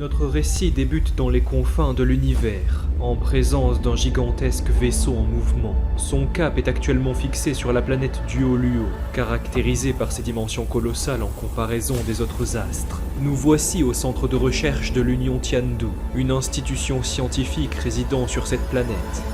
Notre récit débute dans les confins de l'univers, en présence d'un gigantesque vaisseau en mouvement. Son cap est actuellement fixé sur la planète Duoluo, caractérisée par ses dimensions colossales en comparaison des autres astres. Nous voici au centre de recherche de l'Union Tiandu, une institution scientifique résidant sur cette planète.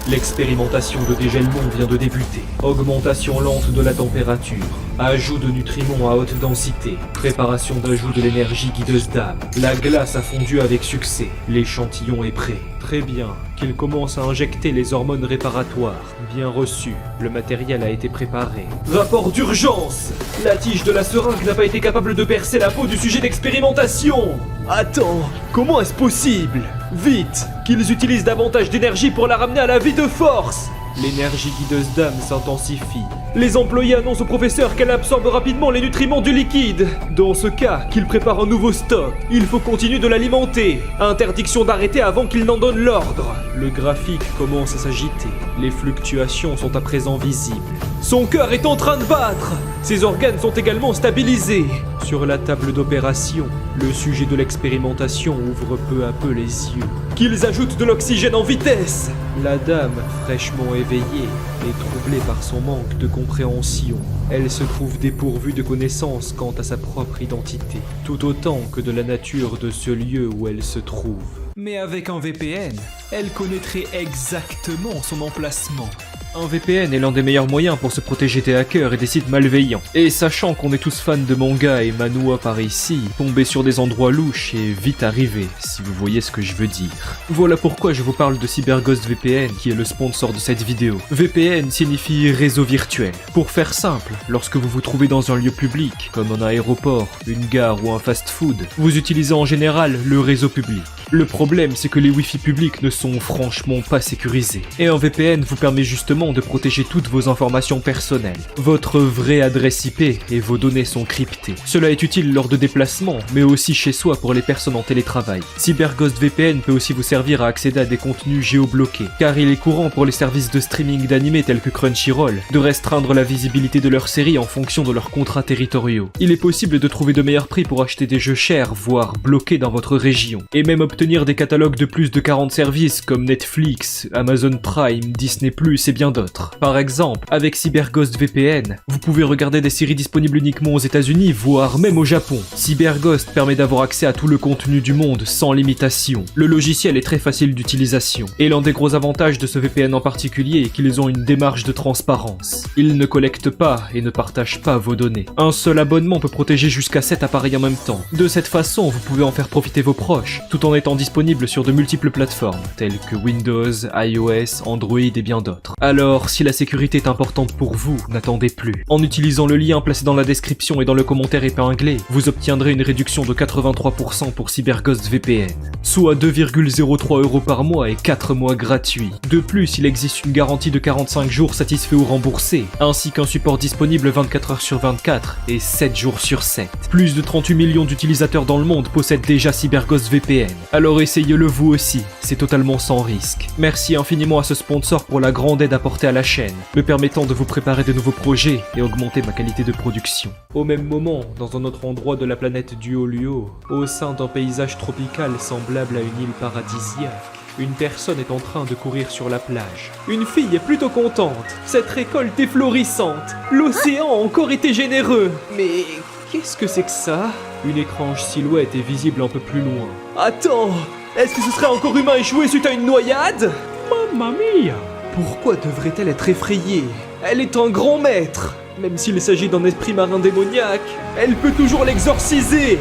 L'expérimentation de dégèlement vient de débuter. Augmentation lente de la température, ajout de nutriments à haute densité, préparation d'ajout de l'énergie guideuse d'âme. La glace a fondu avec succès, l'échantillon est prêt. Très bien, qu'il commence à injecter les hormones réparatoires. Bien reçu, le matériel a été préparé. Rapport d'urgence! La tige de la seringue n'a pas été capable de percer la peau du sujet d'expérimentation! Attends, comment est-ce possible? Vite, qu'ils utilisent davantage d'énergie pour la ramener à la vie de force! L'énergie guideuse d'âme s'intensifie. Les employés annoncent au professeur qu'elle absorbe rapidement les nutriments du liquide. Dans ce cas, qu'il prépare un nouveau stock. Il faut continuer de l'alimenter. Interdiction d'arrêter avant qu'il n'en donne l'ordre. Le graphique commence à s'agiter. Les fluctuations sont à présent visibles. Son cœur est en train de battre. Ses organes sont également stabilisés. Sur la table d'opération, le sujet de l'expérimentation ouvre peu à peu les yeux. Qu'ils ajoutent de l'oxygène en vitesse! La dame, fraîchement éveillée, est troublée par son manque de compréhension. Elle se trouve dépourvue de connaissances quant à sa propre identité, tout autant que de la nature de ce lieu où elle se trouve. Mais avec un VPN, elle connaîtrait exactement son emplacement. Un VPN est l'un des meilleurs moyens pour se protéger des hackers et des sites malveillants. Et sachant qu'on est tous fans de manga et manhwa par ici, tomber sur des endroits louches est vite arrivé, si vous voyez ce que je veux dire. Voilà pourquoi je vous parle de CyberGhost VPN qui est le sponsor de cette vidéo. VPN signifie réseau virtuel. Pour faire simple, lorsque vous vous trouvez dans un lieu public, comme un aéroport, une gare ou un fast-food, vous utilisez en général le réseau public. Le problème, c'est que les Wi-Fi publics ne sont franchement pas sécurisés. Et un VPN vous permet justement de protéger toutes vos informations personnelles. Votre vraie adresse IP et vos données sont cryptées. Cela est utile lors de déplacements, mais aussi chez soi pour les personnes en télétravail. CyberGhost VPN peut aussi vous servir à accéder à des contenus géobloqués, car il est courant pour les services de streaming d'animés tels que Crunchyroll de restreindre la visibilité de leurs séries en fonction de leurs contrats territoriaux. Il est possible de trouver de meilleurs prix pour acheter des jeux chers, voire bloqués dans votre région, et même obtenir des catalogues de plus de 40 services comme Netflix, Amazon Prime, Disney+, et bien d'autres. Par exemple, avec CyberGhost VPN, vous pouvez regarder des séries disponibles uniquement aux États-Unis, voire même au Japon. CyberGhost permet d'avoir accès à tout le contenu du monde sans limitation. Le logiciel est très facile d'utilisation, et l'un des gros avantages de ce VPN en particulier est qu'ils ont une démarche de transparence. Ils ne collectent pas et ne partagent pas vos données. Un seul abonnement peut protéger jusqu'à 7 appareils en même temps. De cette façon, vous pouvez en faire profiter vos proches, tout en étant disponible sur de multiples plateformes, telles que Windows, iOS, Android et bien d'autres. Alors, si la sécurité est importante pour vous, n'attendez plus. En utilisant le lien placé dans la description et dans le commentaire épinglé, vous obtiendrez une réduction de 83% pour CyberGhost VPN, soit 2,03 € par mois et 4 mois gratuits. De plus, il existe une garantie de 45 jours satisfait ou remboursé, ainsi qu'un support disponible 24 heures sur 24 et 7 jours sur 7. Plus de 38 millions d'utilisateurs dans le monde possèdent déjà CyberGhost VPN. Alors essayez-le vous aussi, c'est totalement sans risque. Merci infiniment à ce sponsor pour la grande aide apportée à la chaîne, me permettant de vous préparer de nouveaux projets et augmenter ma qualité de production. Au même moment, dans un autre endroit de la planète Duoluo, au sein d'un paysage tropical semblable à une île paradisiaque, une personne est en train de courir sur la plage. Une fille est plutôt contente. Cette récolte est florissante. L'océan a encore été généreux. Mais qu'est-ce que c'est que ça? Une étrange silhouette est visible un peu plus loin. Attends, est-ce que ce serait encore humain échoué suite à une noyade? Mamma mia! Pourquoi devrait-elle être effrayée? Elle est un grand maître. Même s'il s'agit d'un esprit marin démoniaque, elle peut toujours l'exorciser.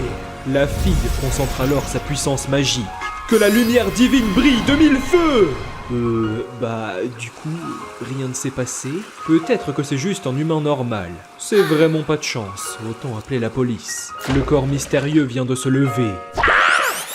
La fille concentre alors sa puissance magique. Que la lumière divine brille de mille feux! Du coup, rien ne s'est passé. Peut-être que c'est juste un humain normal. C'est vraiment pas de chance, autant appeler la police. Le corps mystérieux vient de se lever.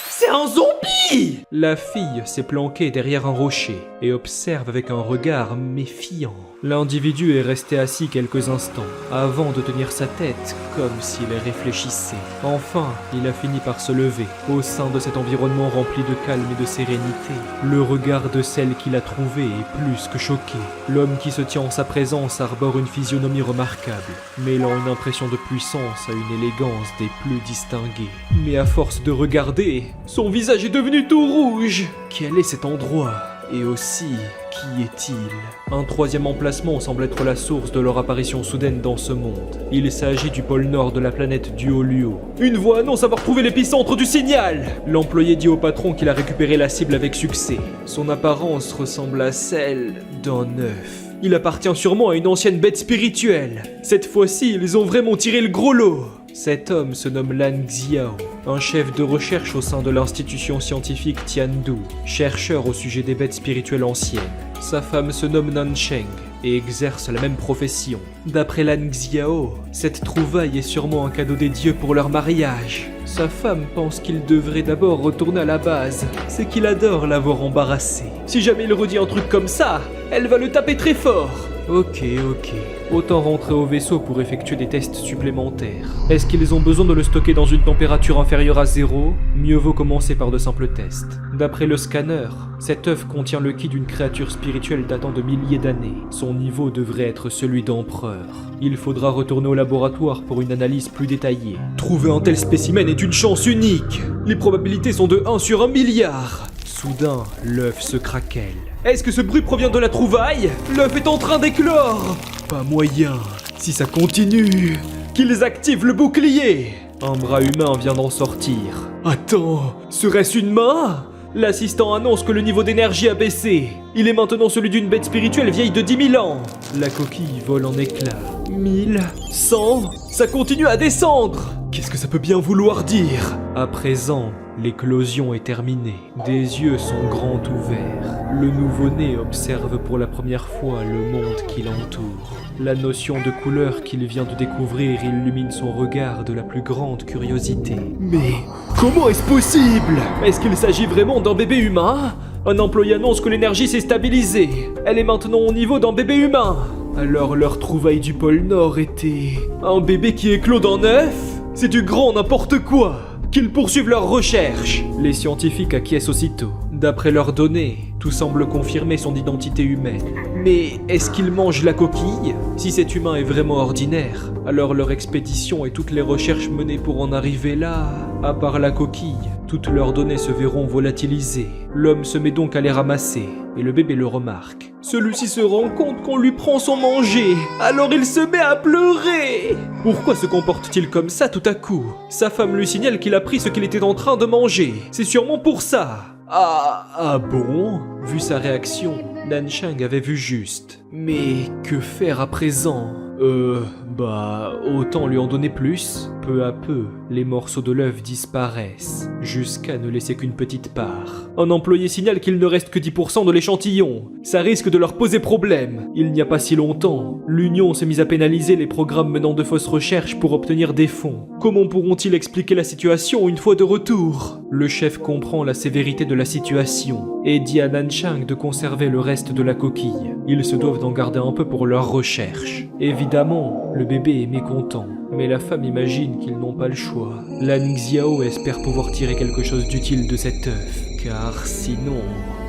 C'est un zombie! La fille s'est planquée derrière un rocher et observe avec un regard méfiant. L'individu est resté assis quelques instants, avant de tenir sa tête, comme s'il réfléchissait. Enfin, il a fini par se lever, au sein de cet environnement rempli de calme et de sérénité. Le regard de celle qu'il a trouvée est plus que choqué. L'homme qui se tient en sa présence arbore une physionomie remarquable, mêlant une impression de puissance à une élégance des plus distinguées. Mais à force de regarder, son Son visage est devenu tout rouge. Quel est cet endroit? Et aussi, qui est-il? Un troisième emplacement semble être la source de leur apparition soudaine dans ce monde. Il s'agit du pôle nord de la planète Duoluo. Une voix annonce avoir trouvé l'épicentre du signal. L'employé dit au patron qu'il a récupéré la cible avec succès. Son apparence ressemble à celle d'un œuf. Il appartient sûrement à une ancienne bête spirituelle. Cette fois-ci, ils ont vraiment tiré le gros lot. Cet homme se nomme Lan Xiao, un chef de recherche au sein de l'institution scientifique Tiandu, chercheur au sujet des bêtes spirituelles anciennes. Sa femme se nomme Nansheng et exerce la même profession. D'après Lan Xiao, cette trouvaille est sûrement un cadeau des dieux pour leur mariage. Sa femme pense qu'il devrait d'abord retourner à la base, c'est qu'il adore l'avoir embarrassé. Si jamais il redit un truc comme ça, elle va le taper très fort. Ok. Autant rentrer au vaisseau pour effectuer des tests supplémentaires. Est-ce qu'ils ont besoin de le stocker dans une température inférieure à 0? Mieux vaut commencer par de simples tests. D'après le scanner, cet œuf contient le ki d'une créature spirituelle datant de milliers d'années. Son niveau devrait être celui d'empereur. Il faudra retourner au laboratoire pour une analyse plus détaillée. Trouver un tel spécimen est une chance unique. Les probabilités sont de 1 sur 1 milliard. Soudain, l'œuf se craquelle. Est-ce que ce bruit provient de la trouvaille? L'œuf est en train d'éclore. Pas moyen. Si ça continue, qu'ils activent le bouclier. Un bras humain vient d'en sortir. Attends, serait-ce une main? L'assistant annonce que le niveau d'énergie a baissé. Il est maintenant celui d'une bête spirituelle vieille de 10 000 ans. La coquille vole en éclats. 1000, 100, ça continue à descendre. Qu'est-ce que ça peut bien vouloir dire? À présent, l'éclosion est terminée. Des yeux sont grands ouverts. Le nouveau-né observe pour la première fois le monde qui l'entoure. La notion de couleur qu'il vient de découvrir illumine son regard de la plus grande curiosité. Mais comment est-ce possible? Est-ce qu'il s'agit vraiment d'un bébé humain? Un employé annonce que l'énergie s'est stabilisée. Elle est maintenant au niveau d'un bébé humain. Alors leur trouvaille du pôle Nord était un bébé qui éclot d'un œuf? C'est du grand n'importe quoi. Qu'ils poursuivent leurs recherches. Les scientifiques acquiescent aussitôt. D'après leurs données, tout semble confirmer son identité humaine. Mais est-ce qu'ils mangent la coquille? Si cet humain est vraiment ordinaire, alors leur expédition et toutes les recherches menées pour en arriver là, à part la coquille, toutes leurs données se verront volatilisées. L'homme se met donc à les ramasser, et le bébé le remarque. Celui-ci se rend compte qu'on lui prend son manger, alors il se met à pleurer. Pourquoi se comporte-t-il comme ça tout à coup? Sa femme lui signale qu'il a pris ce qu'il était en train de manger. C'est sûrement pour ça. Ah bon? Vu sa réaction, Nansheng avait vu juste. Mais que faire à présent? Autant lui en donner plus. Peu à peu, les morceaux de l'œuf disparaissent, jusqu'à ne laisser qu'une petite part. Un employé signale qu'il ne reste que 10% de l'échantillon. Ça risque de leur poser problème. Il n'y a pas si longtemps, l'Union s'est mise à pénaliser les programmes menant de fausses recherches pour obtenir des fonds. Comment pourront-ils expliquer la situation une fois de retour? Le chef comprend la sévérité de la situation et dit à Nansheng de conserver le reste de la coquille. Ils se doivent d'en garder un peu pour leurs recherches. Évidemment, le bébé est mécontent, mais la femme imagine qu'ils n'ont pas le choix. Lan Xiao espère pouvoir tirer quelque chose d'utile de cet œuf, car sinon,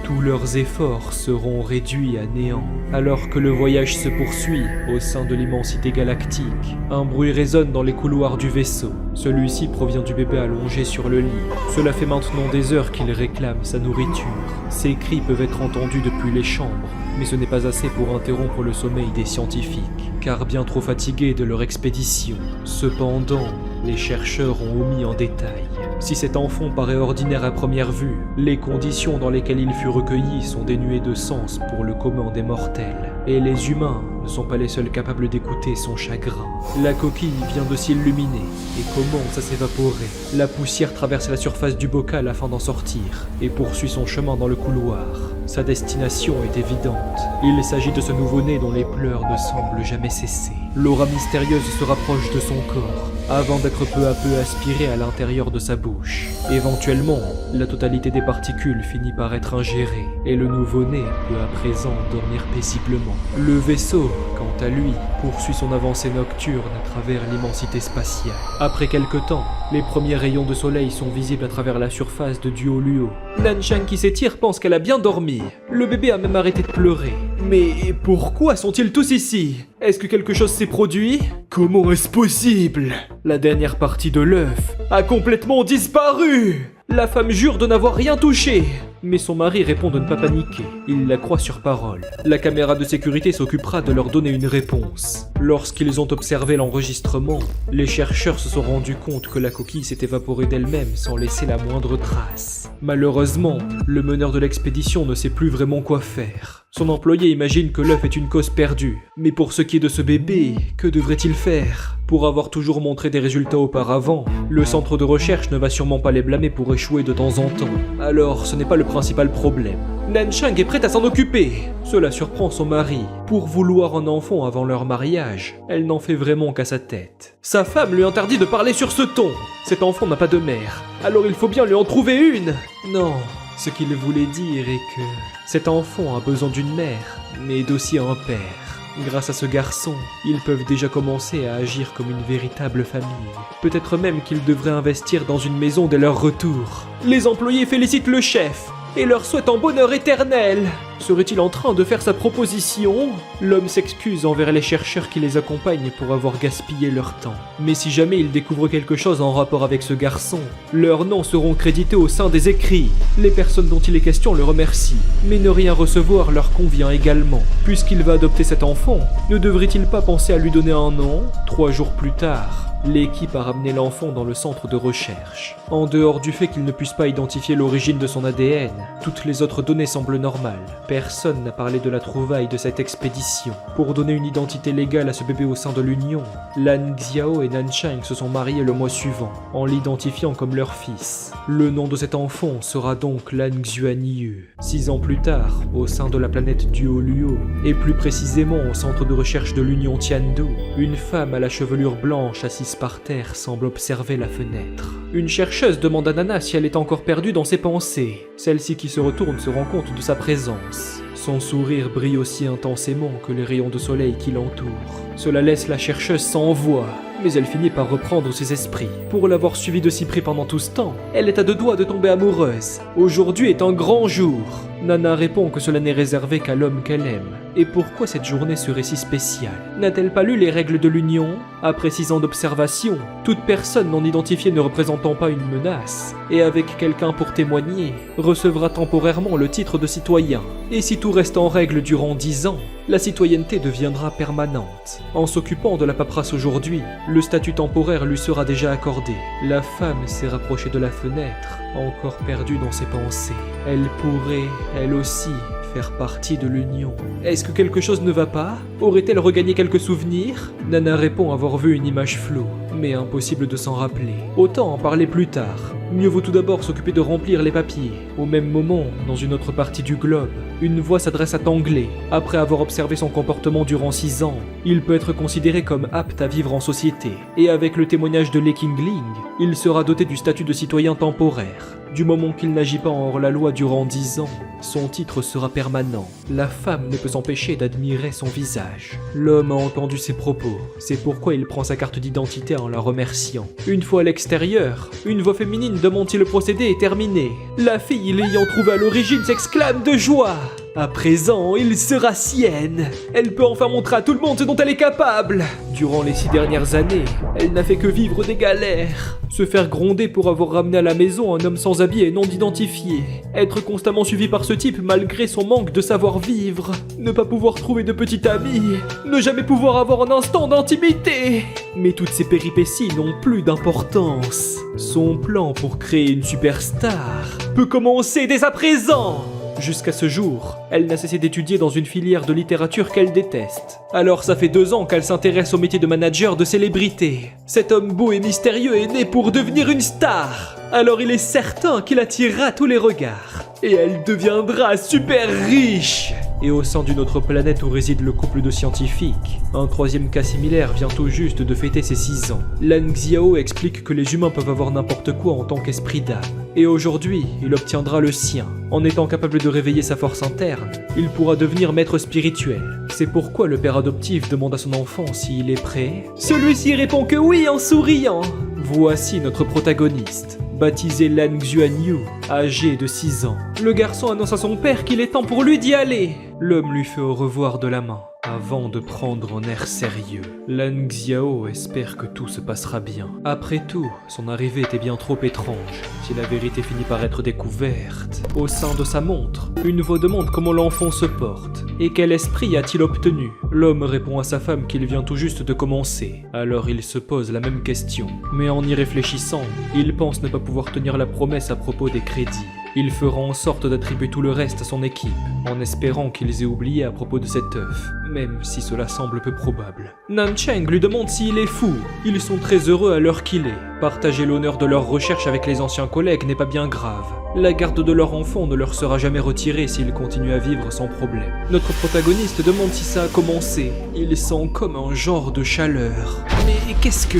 tous leurs efforts seront réduits à néant. Alors que le voyage se poursuit au sein de l'immensité galactique, un bruit résonne dans les couloirs du vaisseau. Celui-ci provient du bébé allongé sur le lit. Cela fait maintenant des heures qu'il réclame sa nourriture. Ses cris peuvent être entendus depuis les chambres, mais ce n'est pas assez pour interrompre le sommeil des scientifiques, car bien trop fatigués de leur expédition. Cependant, les chercheurs ont omis un détail. Si cet enfant paraît ordinaire à première vue, les conditions dans lesquelles il fut recueilli sont dénuées de sens pour le commun des mortels. Et les humains ne sont pas les seuls capables d'écouter son chagrin. La coquille vient de s'illuminer et commence à s'évaporer. La poussière traverse la surface du bocal afin d'en sortir et poursuit son chemin dans le couloir. Sa destination est évidente. Il s'agit de ce nouveau-né dont les pleurs ne semblent jamais cesser. L'aura mystérieuse se rapproche de son corps avant d'être peu à peu aspirée à l'intérieur de sa bouche. Éventuellement, la totalité des particules finit par être ingérée et le nouveau-né peut à présent dormir paisiblement. Le vaisseau, quant à lui, poursuit son avancée nocturne à travers l'immensité spatiale. Après quelque temps, les premiers rayons de soleil sont visibles à travers la surface de Duoluo. Nansheng qui s'étire pense qu'elle a bien dormi. Le bébé a même arrêté de pleurer. Mais pourquoi sont-ils tous ici? Est-ce que quelque chose s'est produit? Comment est-ce possible? La dernière partie de l'œuf a complètement disparu! La femme jure de n'avoir rien touché. Mais son mari répond de ne pas paniquer. Il la croit sur parole. La caméra de sécurité s'occupera de leur donner une réponse. Lorsqu'ils ont observé l'enregistrement, les chercheurs se sont rendus compte que la coquille s'est évaporée d'elle-même sans laisser la moindre trace. Malheureusement, le meneur de l'expédition ne sait plus vraiment quoi faire. Son employé imagine que l'œuf est une cause perdue. Mais pour ce qui est de ce bébé, que devrait-il faire ? Pour avoir toujours montré des résultats auparavant, le centre de recherche ne va sûrement pas les blâmer pour échouer de temps en temps. Alors, ce n'est pas le principal problème. Nanchang est prête à s'en occuper. Cela surprend son mari. Pour vouloir un enfant avant leur mariage, elle n'en fait vraiment qu'à sa tête. Sa femme lui interdit de parler sur ce ton. Cet enfant n'a pas de mère. Alors il faut bien lui en trouver une. Non, ce qu'il voulait dire est que cet enfant a besoin d'une mère, mais d'aussi un père. Grâce à ce garçon, ils peuvent déjà commencer à agir comme une véritable famille. Peut-être même qu'ils devraient investir dans une maison dès leur retour. Les employés félicitent le chef et leur souhaitent un bonheur éternel. Serait-il en train de faire sa proposition ? L'homme s'excuse envers les chercheurs qui les accompagnent pour avoir gaspillé leur temps. Mais si jamais ils découvrent quelque chose en rapport avec ce garçon, leurs noms seront crédités au sein des écrits. Les personnes dont il est question le remercient, mais ne rien recevoir leur convient également. Puisqu'il va adopter cet enfant, ne devrait-il pas penser à lui donner un nom ? 3 jours plus tard, l'équipe a ramené l'enfant dans le centre de recherche. En dehors du fait qu'il ne puisse pas identifier l'origine de son ADN, toutes les autres données semblent normales. Personne n'a parlé de la trouvaille de cette expédition. Pour donner une identité légale à ce bébé au sein de l'Union, Lan Xiao et Nanchang se sont mariés le mois suivant, en l'identifiant comme leur fils. Le nom de cet enfant sera donc Lan Xuanyu. 6 ans plus tard, au sein de la planète Duoluo, et plus précisément au centre de recherche de l'Union Tiandu, une femme à la chevelure blanche assise par terre semble observer la fenêtre. Une chercheuse demande à Nana si elle est encore perdue dans ses pensées. Celle-ci qui se retourne se rend compte de sa présence. Son sourire brille aussi intensément que les rayons de soleil qui l'entourent. Cela laisse la chercheuse sans voix, mais elle finit par reprendre ses esprits. Pour l'avoir suivie de si près pendant tout ce temps, elle est à 2 doigts de tomber amoureuse. Aujourd'hui est un grand jour. Nana répond que cela n'est réservé qu'à l'homme qu'elle aime. Et pourquoi cette journée serait si spéciale ? N'a-t-elle pas lu les règles de l'Union ? Après 6 ans d'observation, toute personne non identifiée ne représentant pas une menace, et avec quelqu'un pour témoigner, recevra temporairement le titre de citoyen. Et si tout reste en règle durant 10 ans, la citoyenneté deviendra permanente. En s'occupant de la paperasse aujourd'hui, le statut temporaire lui sera déjà accordé. La femme s'est rapprochée de la fenêtre, encore perdue dans ses pensées. Elle pourrait, elle aussi, faire partie de l'Union. Est-ce que quelque chose ne va pas ? Aurait-elle regagné quelques souvenirs ? Nana répond avoir vu une image floue, mais impossible de s'en rappeler. Autant en parler plus tard. Mieux vaut tout d'abord s'occuper de remplir les papiers. Au même moment, dans une autre partie du globe, une voix s'adresse à Tangley. Après avoir observé son comportement durant 6 ans, il peut être considéré comme apte à vivre en société. Et avec le témoignage de Lei Qingling, il sera doté du statut de citoyen temporaire. Du moment qu'il n'agit pas hors la loi durant 10 ans, son titre sera permanent. La femme ne peut s'empêcher d'admirer son visage. L'homme a entendu ses propos, c'est pourquoi il prend sa carte d'identité en la remerciant. Une fois à l'extérieur, une voix féminine demande si le procédé est terminé. La fille l'ayant trouvé à l'origine s'exclame de joie. À présent, il sera sienne. Elle peut enfin montrer à tout le monde ce dont elle est capable. Durant les 6 dernières années, elle n'a fait que vivre des galères. Se faire gronder pour avoir ramené à la maison un homme sans habit et non identifié. Être constamment suivi par ce type malgré son manque de savoir-vivre. Ne pas pouvoir trouver de petit ami. Ne jamais pouvoir avoir un instant d'intimité. Mais toutes ces péripéties n'ont plus d'importance. Son plan pour créer une superstar peut commencer dès à présent. Jusqu'à ce jour, elle n'a cessé d'étudier dans une filière de littérature qu'elle déteste. Alors ça fait 2 ans qu'elle s'intéresse au métier de manager de célébrité. Cet homme beau et mystérieux est né pour devenir une star. Alors il est certain qu'il attirera tous les regards. Et elle deviendra super riche. Et au sein d'une autre planète où réside le couple de scientifiques, un 3e cas similaire vient tout juste de fêter ses 6 ans. Lan Xiao explique que les humains peuvent avoir n'importe quoi en tant qu'esprit d'âme. Et aujourd'hui, il obtiendra le sien. En étant capable de réveiller sa force interne, il pourra devenir maître spirituel. C'est pourquoi le père adoptif demande à son enfant s'il est prêt. Celui-ci répond que oui en souriant. Voici notre protagoniste, baptisé Lan Xuanyu, âgé de 6 ans. Le garçon annonce à son père qu'il est temps pour lui d'y aller. L'homme lui fait au revoir de la main. avant de prendre un air sérieux. Lan Xiao espère que tout se passera bien. Après tout, son arrivée était bien trop étrange. Si la vérité finit par être découverte, au sein de sa montre, une voix demande comment l'enfant se porte et quel esprit a-t-il obtenu. L'homme répond à sa femme qu'il vient tout juste de commencer. Alors il se pose la même question, mais en y réfléchissant, il pense ne pas pouvoir tenir la promesse à propos des crédits. Il fera en sorte d'attribuer tout le reste à son équipe, en espérant qu'ils aient oublié à propos de cet œuf, même si cela semble peu probable. Nancheng lui demande s'il est fou. Ils sont très heureux à l'heure qu'il est. Partager l'honneur de leur recherche avec les anciens collègues n'est pas bien grave. La garde de leur enfant ne leur sera jamais retirée s'ils continuent à vivre sans problème. Notre protagoniste demande si ça a commencé. Il sent comme un genre de chaleur. Mais qu'est-ce que...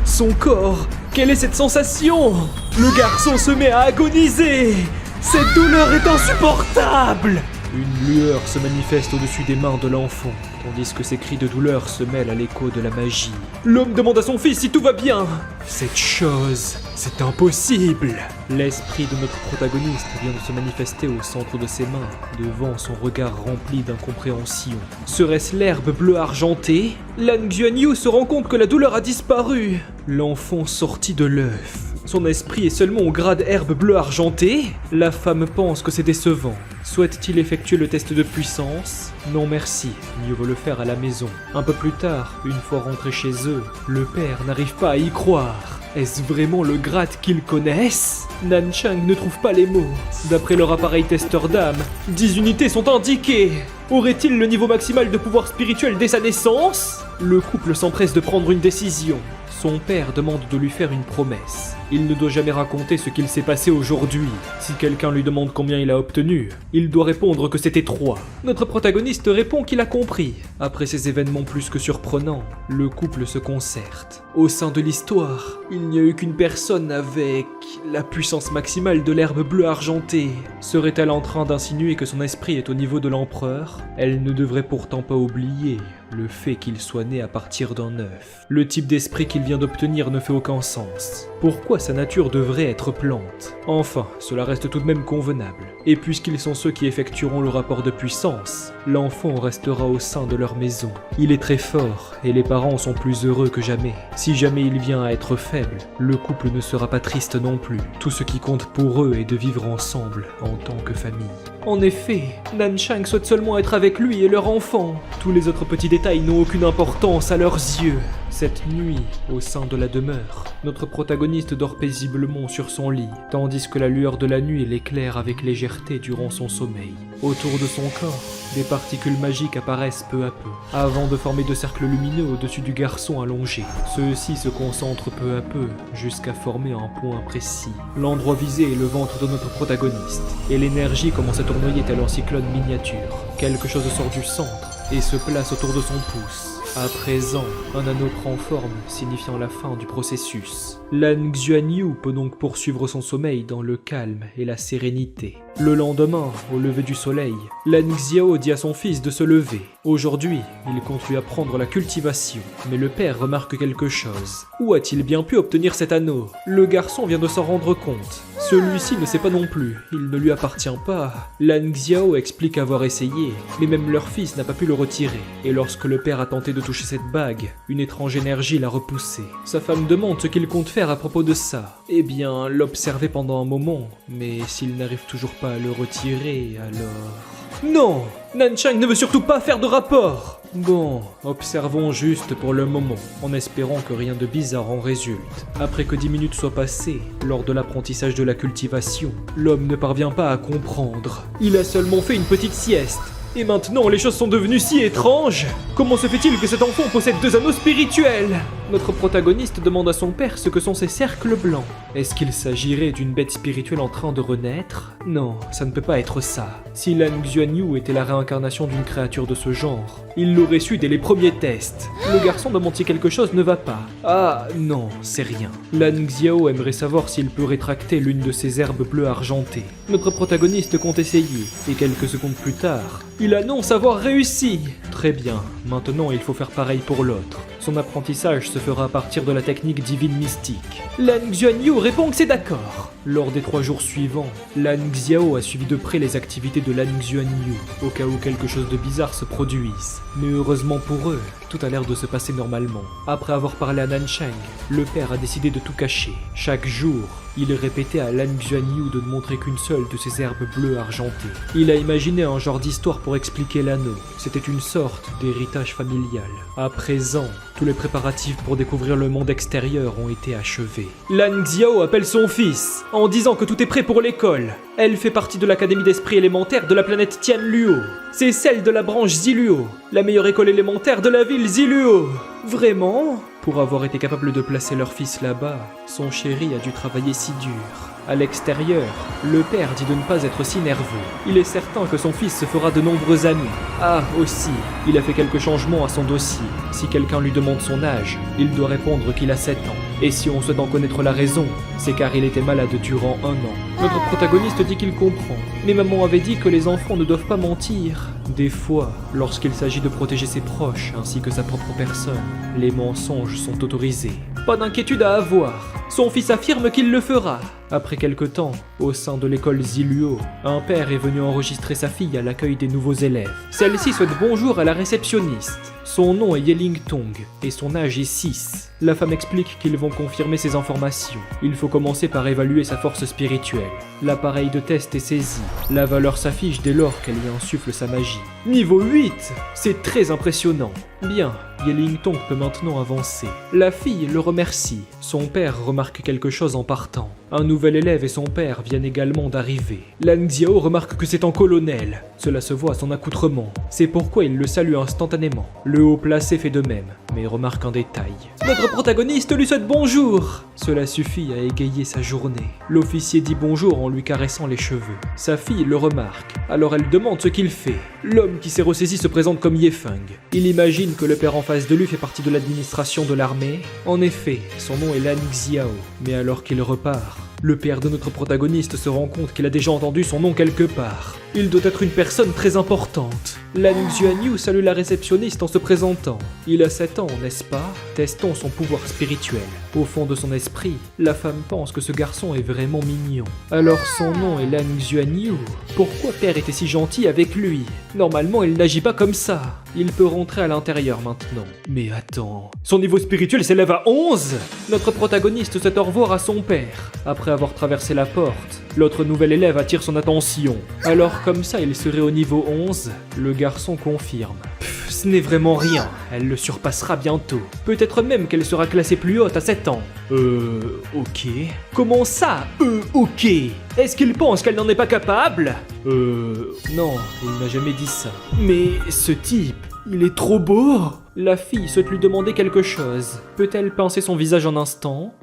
Son corps? Quelle est cette sensation? Le garçon se met à agoniser. Cette douleur est insupportable. Une lueur se manifeste au-dessus des mains de l'enfant, tandis que ses cris de douleur se mêlent à l'écho de la magie. L'homme demande à son fils si tout va bien. Cette chose, c'est impossible. L'esprit de notre protagoniste vient de se manifester au centre de ses mains, devant son regard rempli d'incompréhension. Serait-ce l'herbe bleue argentée? Lan Xuanyu se rend compte que la douleur a disparu. L'enfant sortit de l'œuf. Son esprit est seulement au grade herbe bleue argentée? La femme pense que c'est décevant. Souhaite-t-il effectuer le test de puissance? Non merci, mieux vaut le faire à la maison. Un peu plus tard, une fois rentré chez eux, le père n'arrive pas à y croire. Est-ce vraiment le grade qu'ils connaissent? Nancheng ne trouve pas les mots. D'après leur appareil testeur d'âme, 10 unités sont indiquées. Aurait-il le niveau maximal de pouvoir spirituel dès sa naissance? Le couple s'empresse de prendre une décision. Son père demande de lui faire une promesse. Il ne doit jamais raconter ce qu'il s'est passé aujourd'hui. Si quelqu'un lui demande combien il a obtenu, il doit répondre que c'était 3. Notre protagoniste répond qu'il a compris. Après ces événements plus que surprenants, le couple se concerte. Au sein de l'histoire, il n'y a eu qu'une personne avec la puissance maximale de l'herbe bleue argentée. Serait-elle en train d'insinuer que son esprit est au niveau de l'empereur? Elle ne devrait pourtant pas oublier le fait qu'il soit né à partir d'un œuf. Le type d'esprit qu'il vient d'obtenir ne fait aucun sens. Pourquoi sa nature devrait être plante? Enfin, cela reste tout de même convenable. Et puisqu'ils sont ceux qui effectueront le rapport de puissance, l'enfant restera au sein de leur maison. Il est très fort, et les parents sont plus heureux que jamais. Si jamais il vient à être faible, le couple ne sera pas triste non plus. Tout ce qui compte pour eux est de vivre ensemble, en tant que famille. En effet, Nancheng souhaite seulement être avec lui et leur enfant. Tous les autres petits détails n'ont aucune importance à leurs yeux. Cette nuit, au sein de la demeure, notre protagoniste dort paisiblement sur son lit, tandis que la lueur de la nuit l'éclaire avec légèreté durant son sommeil. Autour de son corps, des particules magiques apparaissent peu à peu, avant de former de cercles lumineux au-dessus du garçon allongé. Ceux-ci se concentrent peu à peu, jusqu'à former un point précis. L'endroit visé est le ventre de notre protagoniste, et l'énergie commence à tournoyer tel un cyclone miniature. Quelque chose sort du centre, et se place autour de son pouce. À présent, un anneau prend forme, signifiant la fin du processus. Lan Xuanyu peut donc poursuivre son sommeil dans le calme et la sérénité. Le lendemain, au lever du soleil, Lan Xiao dit à son fils de se lever. Aujourd'hui, il compte lui apprendre la cultivation, mais le père remarque quelque chose. Où a-t-il bien pu obtenir cet anneau? Le garçon vient de s'en rendre compte. Celui-ci ne sait pas non plus, il ne lui appartient pas. Lan Xiao explique avoir essayé, mais même leur fils n'a pas pu le retirer. Et lorsque le père a tenté de toucher cette bague, une étrange énergie l'a repoussé. Sa femme demande ce qu'il compte faire à propos de ça. Eh bien, l'observer pendant un moment, mais s'il n'arrive toujours pas à le retirer, alors... Non! Nancheng ne veut surtout pas faire de rapport! Bon, observons juste pour le moment, en espérant que rien de bizarre en résulte. Après que 10 minutes soient passées, lors de l'apprentissage de la cultivation, l'homme ne parvient pas à comprendre. Il a seulement fait une petite sieste. Et maintenant, les choses sont devenues si étranges. Comment se fait-il que cet enfant possède 2 anneaux spirituels? Notre protagoniste demande à son père ce que sont ces cercles blancs. Est-ce qu'il s'agirait d'une bête spirituelle en train de renaître? Non, ça ne peut pas être ça. Si Lan Xuanyu était la réincarnation d'une créature de ce genre, il l'aurait su dès les premiers tests. Le garçon demande si quelque chose ne va pas. Ah non, c'est rien. Lan Xiao aimerait savoir s'il peut rétracter l'une de ces herbes bleues argentées. Notre protagoniste compte essayer, et quelques secondes plus tard, il annonce avoir réussi. Très bien, maintenant il faut faire pareil pour l'autre. Son apprentissage se fera à partir de la technique divine mystique. Lan Xuanyu répond que c'est d'accord. Lors des 3 jours suivants, Lan Xiao a suivi de près les activités de Lan Xuanyu, au cas où quelque chose de bizarre se produise. Mais heureusement pour eux, tout a l'air de se passer normalement. Après avoir parlé à Nansheng, le père a décidé de tout cacher. Chaque jour, il répétait à Lan Xuanyu de ne montrer qu'une seule de ses herbes bleues argentées. Il a imaginé un genre d'histoire pour expliquer l'anneau. C'était une sorte d'héritage familial. À présent, tous les préparatifs pour découvrir le monde extérieur ont été achevés. Lan Xiao appelle son fils, en disant que tout est prêt pour l'école. Elle fait partie de l'académie d'esprit élémentaire de la planète Tianluo. C'est celle de la branche Ziluo, la meilleure école élémentaire de la ville Ziluo. Vraiment ? Pour avoir été capable de placer leur fils là-bas, son chéri a dû travailler si dur. À l'extérieur, le père dit de ne pas être si nerveux. Il est certain que son fils se fera de nombreux amis. Ah, aussi, il a fait quelques changements à son dossier. Si quelqu'un lui demande son âge, il doit répondre qu'il a 7 ans. Et si on souhaite en connaître la raison, c'est car il était malade durant 1 an. Notre protagoniste dit qu'il comprend. Mais maman avait dit que les enfants ne doivent pas mentir. Des fois, lorsqu'il s'agit de protéger ses proches ainsi que sa propre personne, les mensonges sont autorisés. Pas d'inquiétude à avoir. Son fils affirme qu'il le fera. Après quelque temps, au sein de l'école Ziluo, un père est venu enregistrer sa fille à l'accueil des nouveaux élèves. Celle-ci souhaite bonjour à la réceptionniste. Son nom est Yeling Tong et son âge est 6. La femme explique qu'ils vont confirmer ces informations. Il faut commencer par évaluer sa force spirituelle. L'appareil de test est saisi. La valeur s'affiche dès lors qu'elle y insuffle sa magie. Niveau 8, c'est très impressionnant. Bien, Yeling Tong peut maintenant avancer. La fille le remercie. Son père remarque quelque chose en partant. Un nouvel élève et son père viennent également d'arriver. Lan Xiao remarque que c'est un colonel. Cela se voit à son accoutrement. C'est pourquoi il le salue instantanément. Le haut placé fait de même, mais remarque un détail. Notre protagoniste lui souhaite bonjour. Cela suffit à égayer sa journée. L'officier dit bonjour en lui caressant les cheveux. Sa fille le remarque, alors elle demande ce qu'il fait. L'homme qui s'est ressaisi se présente comme Yefeng. Il imagine que le père en face de lui fait partie de l'administration de l'armée. En effet, son nom est Lan Xiao. Mais alors qu'il repart, le père de notre protagoniste se rend compte qu'il a déjà entendu son nom quelque part. Il doit être une personne très importante. Lan Xuanyu salue la réceptionniste en se présentant. Il a 7 ans, n'est-ce pas? Testons son pouvoir spirituel. Au fond de son esprit, la femme pense que ce garçon est vraiment mignon. Alors son nom est Lan Xuanyu. Pourquoi père était si gentil avec lui? Normalement, il n'agit pas comme ça. Il peut rentrer à l'intérieur maintenant. Mais attends, son niveau spirituel s'élève à 11? Notre protagoniste souhaite au revoir à son père. Après avoir traversé la porte, l'autre nouvel élève attire son attention. Alors comme ça, il serait au niveau 11? Le garçon confirme. Ce n'est vraiment rien, elle le surpassera bientôt. Peut-être même qu'elle sera classée plus haute à 7 ans. Ok. Comment ça, ok? Est-ce qu'il pense qu'elle n'en est pas capable? Non, il n'a jamais dit ça. Mais ce type, il est trop beau. La fille souhaite lui demander quelque chose. Peut-elle pincer son visage un instant?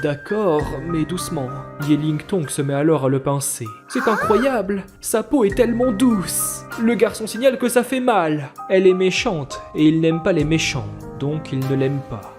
D'accord, mais doucement. Yeling Tong se met alors à le pincer. C'est incroyable, sa peau est tellement douce. Le garçon signale que ça fait mal. Elle est méchante, et il n'aime pas les méchants, donc il ne l'aime pas.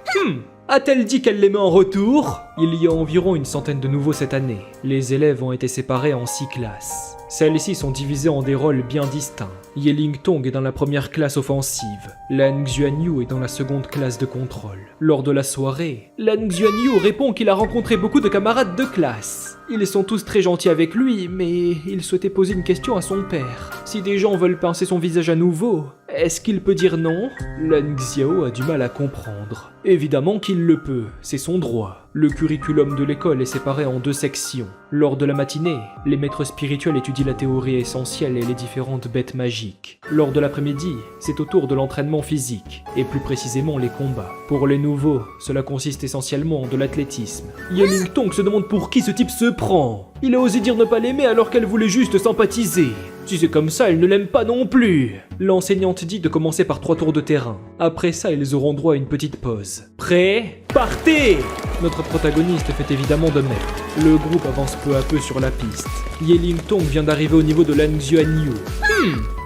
A-t-elle dit qu'elle l'aimait en retour? Il y a environ une centaine de nouveaux cette année. Les élèves ont été séparés en 6 classes. Celles-ci sont divisées en des rôles bien distincts. Yeling Tong est dans la première classe offensive. Lan Xuanyu est dans la seconde classe de contrôle. Lors de la soirée, Lan Xuanyu répond qu'il a rencontré beaucoup de camarades de classe. Ils sont tous très gentils avec lui, mais il souhaitait poser une question à son père. Si des gens veulent pincer son visage à nouveau, est-ce qu'il peut dire non? Lan Xiao a du mal à comprendre. Évidemment qu'il le peut, c'est son droit. Le curriculum de l'école est séparé en 2 sections. Lors de la matinée, les maîtres spirituels étudient la théorie essentielle et les différentes bêtes magiques. Lors de l'après-midi, c'est au tour de l'entraînement physique, et plus précisément les combats. Pour les nouveaux, cela consiste essentiellement en de l'athlétisme. Yeling Tong se demande pour qui ce type se prend. Il a osé dire ne pas l'aimer alors qu'elle voulait juste sympathiser. Si c'est comme ça, elle ne l'aime pas non plus. L'enseignante dit de commencer par 3 tours de terrain. Après ça, ils auront droit à une petite pause. Prêt? Partez! Notre protagoniste fait évidemment de même. Le groupe avance peu à peu sur la piste. Yeling Tong vient d'arriver au niveau de Lan Xuanyu.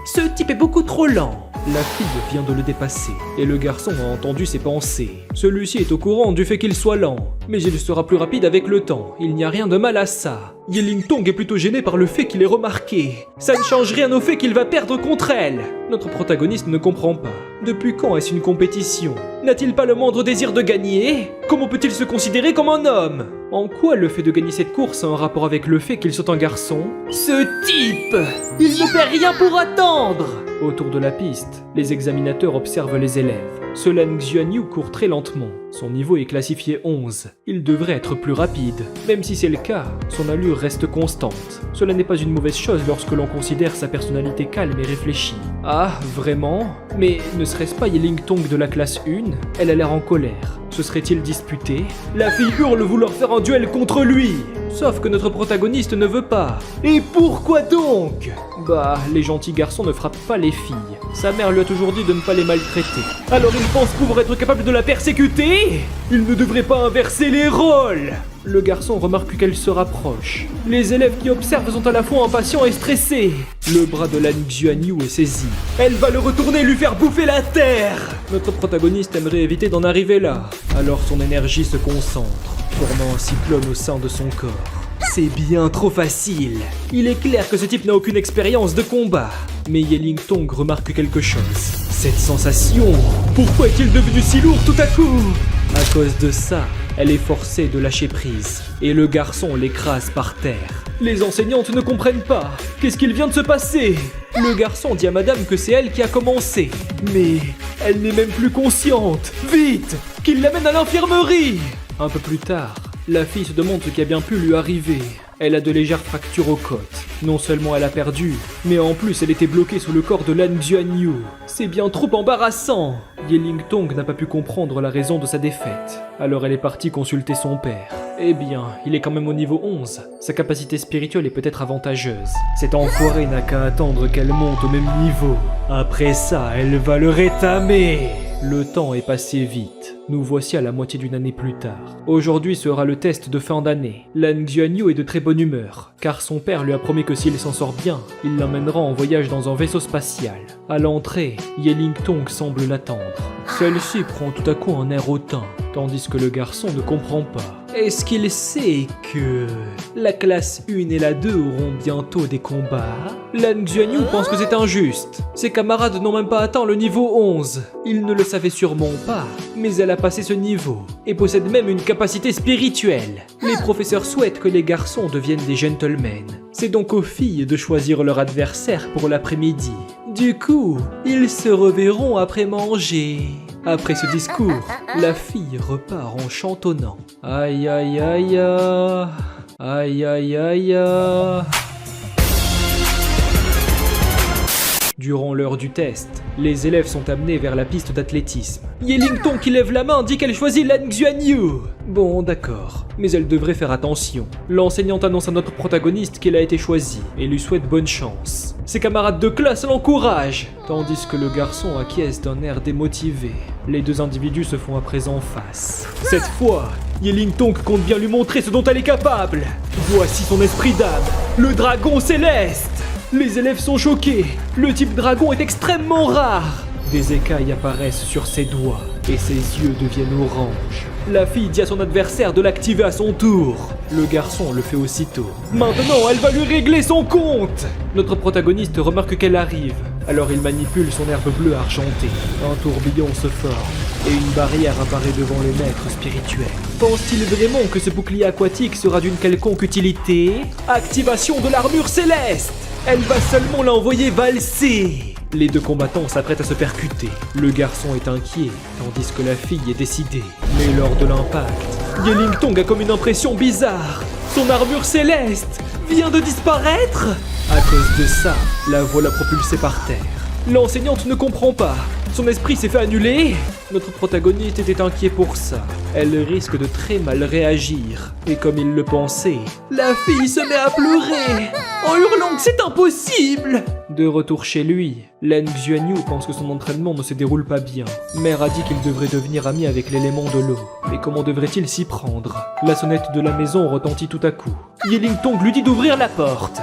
Ce type est beaucoup trop lent. La fille vient de le dépasser, et le garçon a entendu ses pensées. Celui-ci est au courant du fait qu'il soit lent, mais il sera plus rapide avec le temps, il n'y a rien de mal à ça. Yeling Tong est plutôt gêné par le fait qu'il est remarqué. Ça ne change rien au fait qu'il va perdre contre elle. Notre protagoniste ne comprend pas. Depuis quand est-ce une compétition? N'a-t-il pas le moindre désir de gagner? Comment peut-il se considérer comme un homme? En quoi le fait de gagner cette course a un rapport avec le fait qu'il soit un garçon? Ce type! Il ne fait rien pour attendre! Autour de la piste, les examinateurs observent les élèves. Ce Lan Xuanyu court très lentement. Son niveau est classifié 11. Il devrait être plus rapide. Même si c'est le cas, son allure reste constante. Cela n'est pas une mauvaise chose lorsque l'on considère sa personnalité calme et réfléchie. Ah, vraiment? Mais ne serait-ce pas Yeling Tong de la classe 1? Elle a l'air en colère. Se serait-il disputé? La fille hurle vouloir faire un duel contre lui! Sauf que notre protagoniste ne veut pas. Et pourquoi donc? Bah, les gentils garçons ne frappent pas les filles. Sa mère lui a toujours dit de ne pas les maltraiter. Alors il pense pouvoir être capable de la persécuter? Il ne devrait pas inverser les rôles! Le garçon remarque qu'elle se rapproche. Les élèves qui observent sont à la fois impatients et stressés. Le bras de Lan Xuanyu est saisi. Elle va le retourner et lui faire bouffer la terre! Notre protagoniste aimerait éviter d'en arriver là. Alors son énergie se concentre, formant un cyclone au sein de son corps. C'est bien trop facile. Il est clair que ce type n'a aucune expérience de combat. Mais Yeling Tong remarque quelque chose. Cette sensation, pourquoi est-il devenu si lourd tout à coup? À cause de ça, elle est forcée de lâcher prise. Et le garçon l'écrase par terre. Les enseignantes ne comprennent pas. Qu'est-ce qu'il vient de se passer? Le garçon dit à madame que c'est elle qui a commencé. Mais elle n'est même plus consciente. Vite! Qu'il l'amène à l'infirmerie! Un peu plus tard, la fille se demande ce qui a bien pu lui arriver. Elle a de légères fractures aux côtes. Non seulement elle a perdu, mais en plus elle était bloquée sous le corps de Lan Xuanyu. C'est bien trop embarrassant. Yeling Tong n'a pas pu comprendre la raison de sa défaite. Alors elle est partie consulter son père. Eh bien, il est quand même au niveau 11. Sa capacité spirituelle est peut-être avantageuse. Cet enfoiré n'a qu'à attendre qu'elle monte au même niveau. Après ça, elle va le rétamer. Le temps est passé vite. Nous voici à la moitié d'une année plus tard. Aujourd'hui sera le test de fin d'année. Lan Xuanyu est de très bonne humeur, car son père lui a promis que s'il s'en sort bien, il l'emmènera en voyage dans un vaisseau spatial. À l'entrée, Yeling Tong semble l'attendre. Celle-ci prend tout à coup un air hautain, tandis que le garçon ne comprend pas. Est-ce qu'il sait que la classe 1 et la 2 auront bientôt des combats? Lan Xuanyu pense que c'est injuste. Ses camarades n'ont même pas atteint le niveau 11. Il ne le savait sûrement pas, mais elle a passé ce niveau et possède même une capacité spirituelle. Les professeurs souhaitent que les garçons deviennent des gentlemen. C'est donc aux filles de choisir leur adversaire pour l'après-midi. Du coup, ils se reverront après manger. Après ce discours, la fille repart en chantonnant. Aïe aïe aïe aïe, aïe aïe aïe aïe. Durant l'heure du test, les élèves sont amenés vers la piste d'athlétisme. Yeling Tong qui lève la main dit qu'elle choisit Lan Xuanyu. Bon, d'accord, mais elle devrait faire attention. L'enseignante annonce à notre protagoniste qu'elle a été choisie et lui souhaite bonne chance. Ses camarades de classe l'encouragent, tandis que le garçon acquiesce d'un air démotivé. Les deux individus se font à présent face. Cette fois, Yeling Tong compte bien lui montrer ce dont elle est capable. Voici son esprit d'âme, le dragon céleste. Les élèves sont choqués, le type dragon est extrêmement rare. Des écailles apparaissent sur ses doigts et ses yeux deviennent orange. La fille dit à son adversaire de l'activer à son tour. Le garçon le fait aussitôt. Maintenant, elle va lui régler son compte. Notre protagoniste remarque qu'elle arrive. Alors il manipule son herbe bleue argentée. Un tourbillon se forme et une barrière apparaît devant le maître spirituel. Pense-t-il vraiment que ce bouclier aquatique sera d'une quelconque utilité? Activation de l'armure céleste! Elle va seulement l'envoyer valser. Les deux combattants s'apprêtent à se percuter. Le garçon est inquiet, tandis que la fille est décidée. Mais lors de l'impact, Yeling Tong a comme une impression bizarre. Son armure céleste vient de disparaître. À cause de ça, la voilà propulsée par terre. L'enseignante ne comprend pas. Son esprit s'est fait annuler. Notre protagoniste était inquiet pour ça. Elle risque de très mal réagir. Et comme il le pensait, la fille se met à pleurer en hurlant que c'est impossible. De retour chez lui, Lan Xuanyu pense que son entraînement ne se déroule pas bien. Mère a dit qu'il devrait devenir ami avec l'élément de l'eau. Mais comment devrait-il s'y prendre? La sonnette de la maison retentit tout à coup. Yeling Tong lui dit d'ouvrir la porte.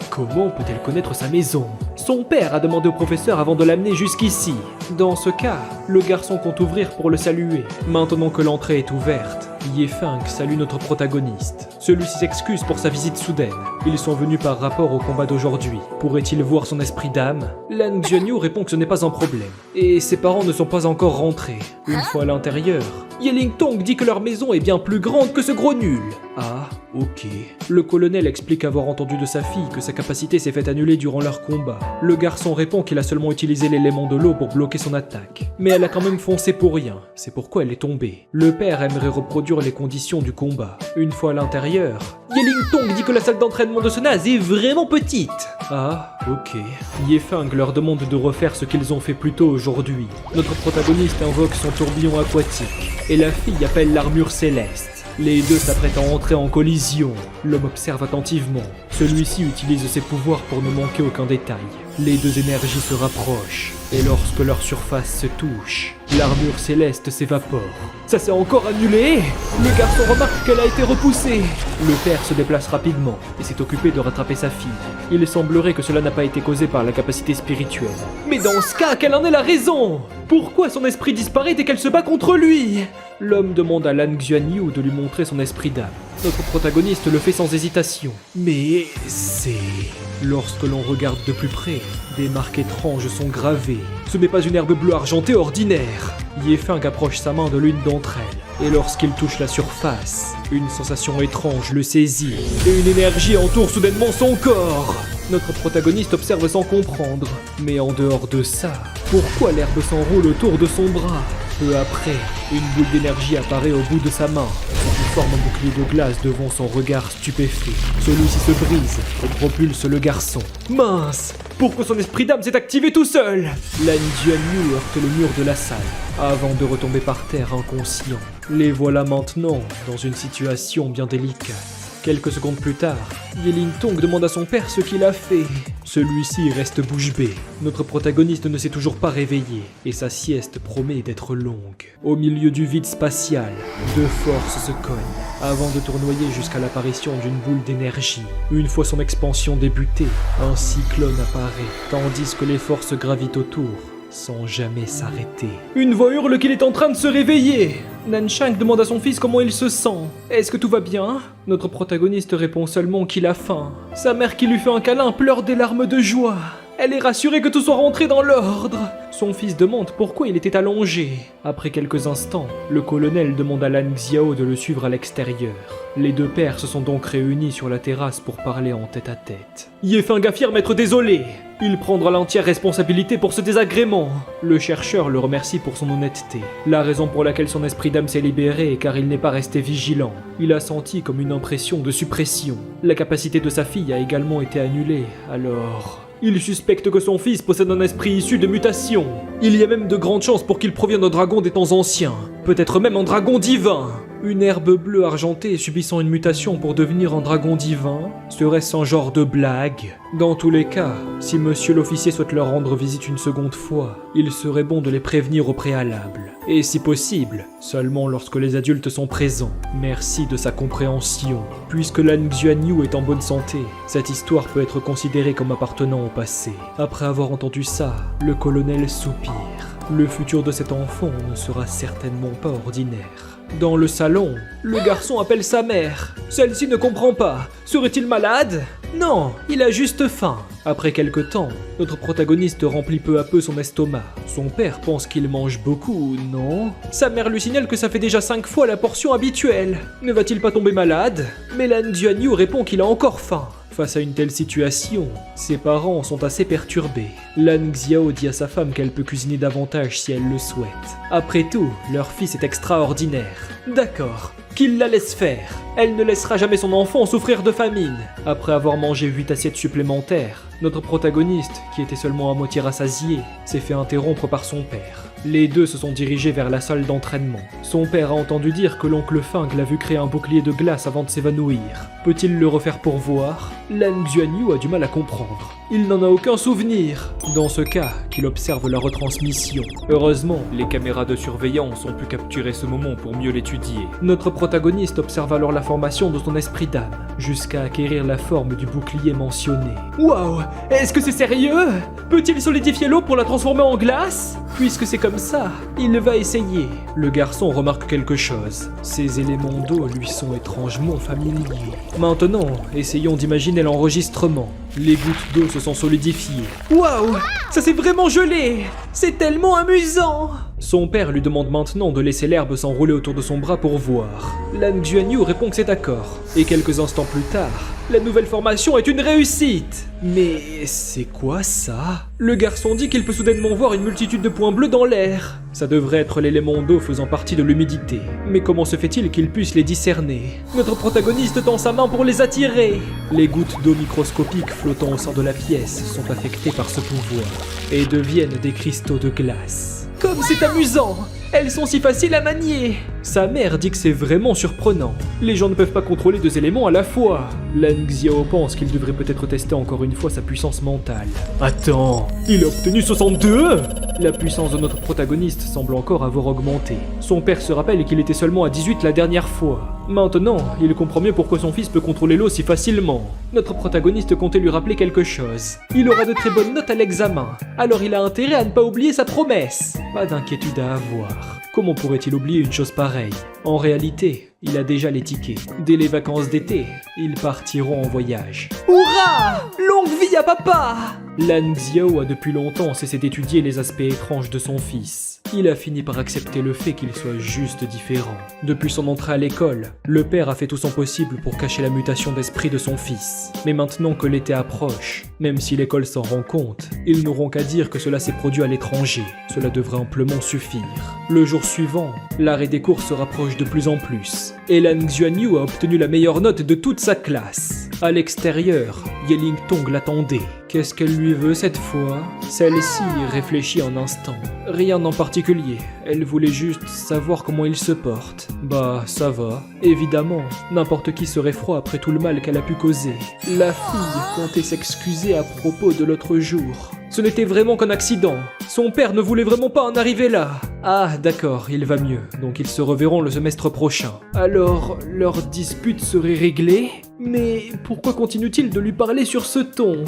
Comment peut-elle connaître sa maison? Son père a demandé au professeur avant de l'amener jusqu'ici. Dans ce cas, le garçon compte ouvrir pour le saluer. Maintenant que l'entrée est ouverte, Ye Feng salue notre protagoniste. Celui-ci s'excuse pour sa visite soudaine. Ils sont venus par rapport au combat d'aujourd'hui. Pourrait-il voir son esprit d'âme? Lan Xuanyu répond que ce n'est pas un problème. Et ses parents ne sont pas encore rentrés. Une fois à l'intérieur, Ye Lingtong dit que leur maison est bien plus grande que ce gros nul. Ah, ok. Le colonel explique avoir entendu de sa fille que sa capacité s'est fait annuler durant leur combat. Le garçon répond qu'il a seulement utilisé l'élément de l'eau pour bloquer son attaque. Mais elle a quand même foncé pour rien, c'est pourquoi elle est tombée. Le père aimerait reproduire les conditions du combat. Une fois à l'intérieur, Ye Lingtong dit que la salle d'entraînement de ce naze est vraiment petite. Ah, ok. Ye Feng leur demande de refaire ce qu'ils ont fait plus tôt aujourd'hui. Notre protagoniste invoque son tourbillon aquatique, et la fille appelle l'armure céleste. Les deux s'apprêtent à entrer en collision. L'homme observe attentivement. Celui-ci utilise ses pouvoirs pour ne manquer aucun détail. Les deux énergies se rapprochent, et lorsque leur surface se touche, l'armure céleste s'évapore. Ça s'est encore annulé? Le garçon remarque qu'elle a été repoussée. Le père se déplace rapidement et s'est occupé de rattraper sa fille. Il semblerait que cela n'a pas été causé par la capacité spirituelle. Mais dans ce cas, quelle en est la raison? Pourquoi son esprit disparaît dès qu'elle se bat contre lui? L'homme demande à Lan Xuanyu de lui montrer son esprit d'âme. Notre protagoniste le fait sans hésitation. Mais c'est... Lorsque l'on regarde de plus près, des marques étranges sont gravées. Ce n'est pas une herbe bleue argentée ordinaire. Ye Feng approche sa main de l'une d'entre elles, et lorsqu'il touche la surface, une sensation étrange le saisit, et une énergie entoure soudainement son corps. Notre protagoniste observe sans comprendre, mais en dehors de ça, pourquoi l'herbe s'enroule autour de son bras? Peu après, une boule d'énergie apparaît au bout de sa main, qui forme un bouclier de glace devant son regard stupéfait. Celui-ci se brise et propulse le garçon. Mince! Pourquoi son esprit d'âme s'est activé tout seul? Lan Xuanyu heurte le mur de la salle, avant de retomber par terre inconscient. Les voilà maintenant dans une situation bien délicate. Quelques secondes plus tard, Ye Lingtong demande à son père ce qu'il a fait. Celui-ci reste bouche bée. Notre protagoniste ne s'est toujours pas réveillé, et sa sieste promet d'être longue. Au milieu du vide spatial, deux forces se cognent, avant de tournoyer jusqu'à l'apparition d'une boule d'énergie. Une fois son expansion débutée, un cyclone apparaît, tandis que les forces gravitent autour, sans jamais s'arrêter. Une voix hurle qu'il est en train de se réveiller. Nanshang demande à son fils comment il se sent. Est-ce que tout va bien? Notre protagoniste répond seulement qu'il a faim. Sa mère qui lui fait un câlin pleure des larmes de joie. Elle est rassurée que tout soit rentré dans l'ordre. Son fils demande pourquoi il était allongé. Après quelques instants, le colonel demande à Lan Xiao de le suivre à l'extérieur. Les deux pères se sont donc réunis sur la terrasse pour parler en tête-à-tête. Ye Feng affirme être désolé. Il prendra l'entière responsabilité pour ce désagrément. Le chercheur le remercie pour son honnêteté. La raison pour laquelle son esprit d'âme s'est libéré est car il n'est pas resté vigilant. Il a senti comme une impression de suppression. La capacité de sa fille a également été annulée, alors... Il suspecte que son fils possède un esprit issu de mutation. Il y a même de grandes chances pour qu'il provienne d'un dragon des temps anciens. Peut-être même un dragon divin. Une herbe bleue argentée subissant une mutation pour devenir un dragon divin? Serait-ce un genre de blague? Dans tous les cas, si monsieur l'officier souhaite leur rendre visite une seconde fois, il serait bon de les prévenir au préalable. Et si possible, seulement lorsque les adultes sont présents. Merci de sa compréhension. Puisque Lan Xuanyu est en bonne santé, cette histoire peut être considérée comme appartenant au passé. Après avoir entendu ça, le colonel soupire. Le futur de cet enfant ne sera certainement pas ordinaire. Dans le salon, le garçon appelle sa mère. Celle-ci ne comprend pas. Serait-il malade? Non, il a juste faim. Après quelque temps, notre protagoniste remplit peu à peu son estomac. Son père pense qu'il mange beaucoup, non? Sa mère lui signale que ça fait déjà 5 fois la portion habituelle. Ne va-t-il pas tomber malade? Mais Lan Xuanyu répond qu'il a encore faim. Face à une telle situation, ses parents sont assez perturbés. Lan Xiao dit à sa femme qu'elle peut cuisiner davantage si elle le souhaite. Après tout, leur fils est extraordinaire. D'accord, qu'il la laisse faire. Elle ne laissera jamais son enfant souffrir de famine. Après avoir mangé 8 assiettes supplémentaires, notre protagoniste, qui était seulement à moitié rassasié, s'est fait interrompre par son père. Les deux se sont dirigés vers la salle d'entraînement. Son père a entendu dire que l'oncle Feng l'a vu créer un bouclier de glace avant de s'évanouir. Peut-il le refaire pour voir? Lan Xuanyu a du mal à comprendre. Il n'en a aucun souvenir. Dans ce cas, qu'il observe la retransmission. Heureusement, les caméras de surveillance ont pu capturer ce moment pour mieux l'étudier. Notre protagoniste observe alors la formation de son esprit d'âme, jusqu'à acquérir la forme du bouclier mentionné. Waouh! Est-ce que c'est sérieux? Peut-il solidifier l'eau pour la transformer en glace? Puisque c'est comme comme ça, il va essayer. Le garçon remarque quelque chose. Ces éléments d'eau lui sont étrangement familiers. Maintenant, essayons d'imaginer l'enregistrement. Les gouttes d'eau se sont solidifiées. Waouh! Ça s'est vraiment gelé! C'est tellement amusant! Son père lui demande maintenant de laisser l'herbe s'enrouler autour de son bras pour voir. Lan Xuanyu répond que c'est d'accord. Et quelques instants plus tard, la nouvelle formation est une réussite! Mais c'est quoi ça? Le garçon dit qu'il peut soudainement voir une multitude de points bleus dans l'air. Ça devrait être l'élément d'eau faisant partie de l'humidité. Mais comment se fait-il qu'il puisse les discerner? Notre protagoniste tend sa main pour les attirer. Les gouttes d'eau microscopiques flottant au sein de la pièce sont affectées par ce pouvoir et deviennent des cristaux de glace. Comme c'est amusant! Elles sont si faciles à manier! Sa mère dit que c'est vraiment surprenant. Les gens ne peuvent pas contrôler deux éléments à la fois. Lan Xiao pense qu'il devrait peut-être tester encore une fois sa puissance mentale. Attends, il a obtenu 62? La puissance de notre protagoniste semble encore avoir augmenté. Son père se rappelle qu'il était seulement à 18 la dernière fois. Maintenant, il comprend mieux pourquoi son fils peut contrôler l'eau si facilement. Notre protagoniste comptait lui rappeler quelque chose. Il aura de très bonnes notes à l'examen, alors il a intérêt à ne pas oublier sa promesse. Pas d'inquiétude à avoir. Comment pourrait-il oublier une chose pareille? En réalité, il a déjà les tickets. Dès les vacances d'été, ils partiront en voyage. Hurrah! Longue vie à papa! Lan Xiao a depuis longtemps cessé d'étudier les aspects étranges de son fils. Il a fini par accepter le fait qu'il soit juste différent. Depuis son entrée à l'école, le père a fait tout son possible pour cacher la mutation d'esprit de son fils. Mais maintenant que l'été approche, même si l'école s'en rend compte, ils n'auront qu'à dire que cela s'est produit à l'étranger. Cela devrait amplement suffire. Le jour suivant, l'arrêt des cours se rapproche de plus en plus. Et Lan Xuanyu a obtenu la meilleure note de toute sa classe. À l'extérieur, Yeling Tong l'attendait. Qu'est-ce qu'elle lui veut cette fois? Celle-ci réfléchit un instant. Rien en particulier, elle voulait juste savoir comment il se porte. Bah, ça va. Évidemment, n'importe qui serait froid après tout le mal qu'elle a pu causer. La fille comptait s'excuser à propos de l'autre jour. Ce n'était vraiment qu'un accident. Son père ne voulait vraiment pas en arriver là. Ah, d'accord, il va mieux. Donc ils se reverront le semestre prochain. Alors, leur dispute serait réglée? Mais pourquoi continue-t-il de lui parler sur ce ton?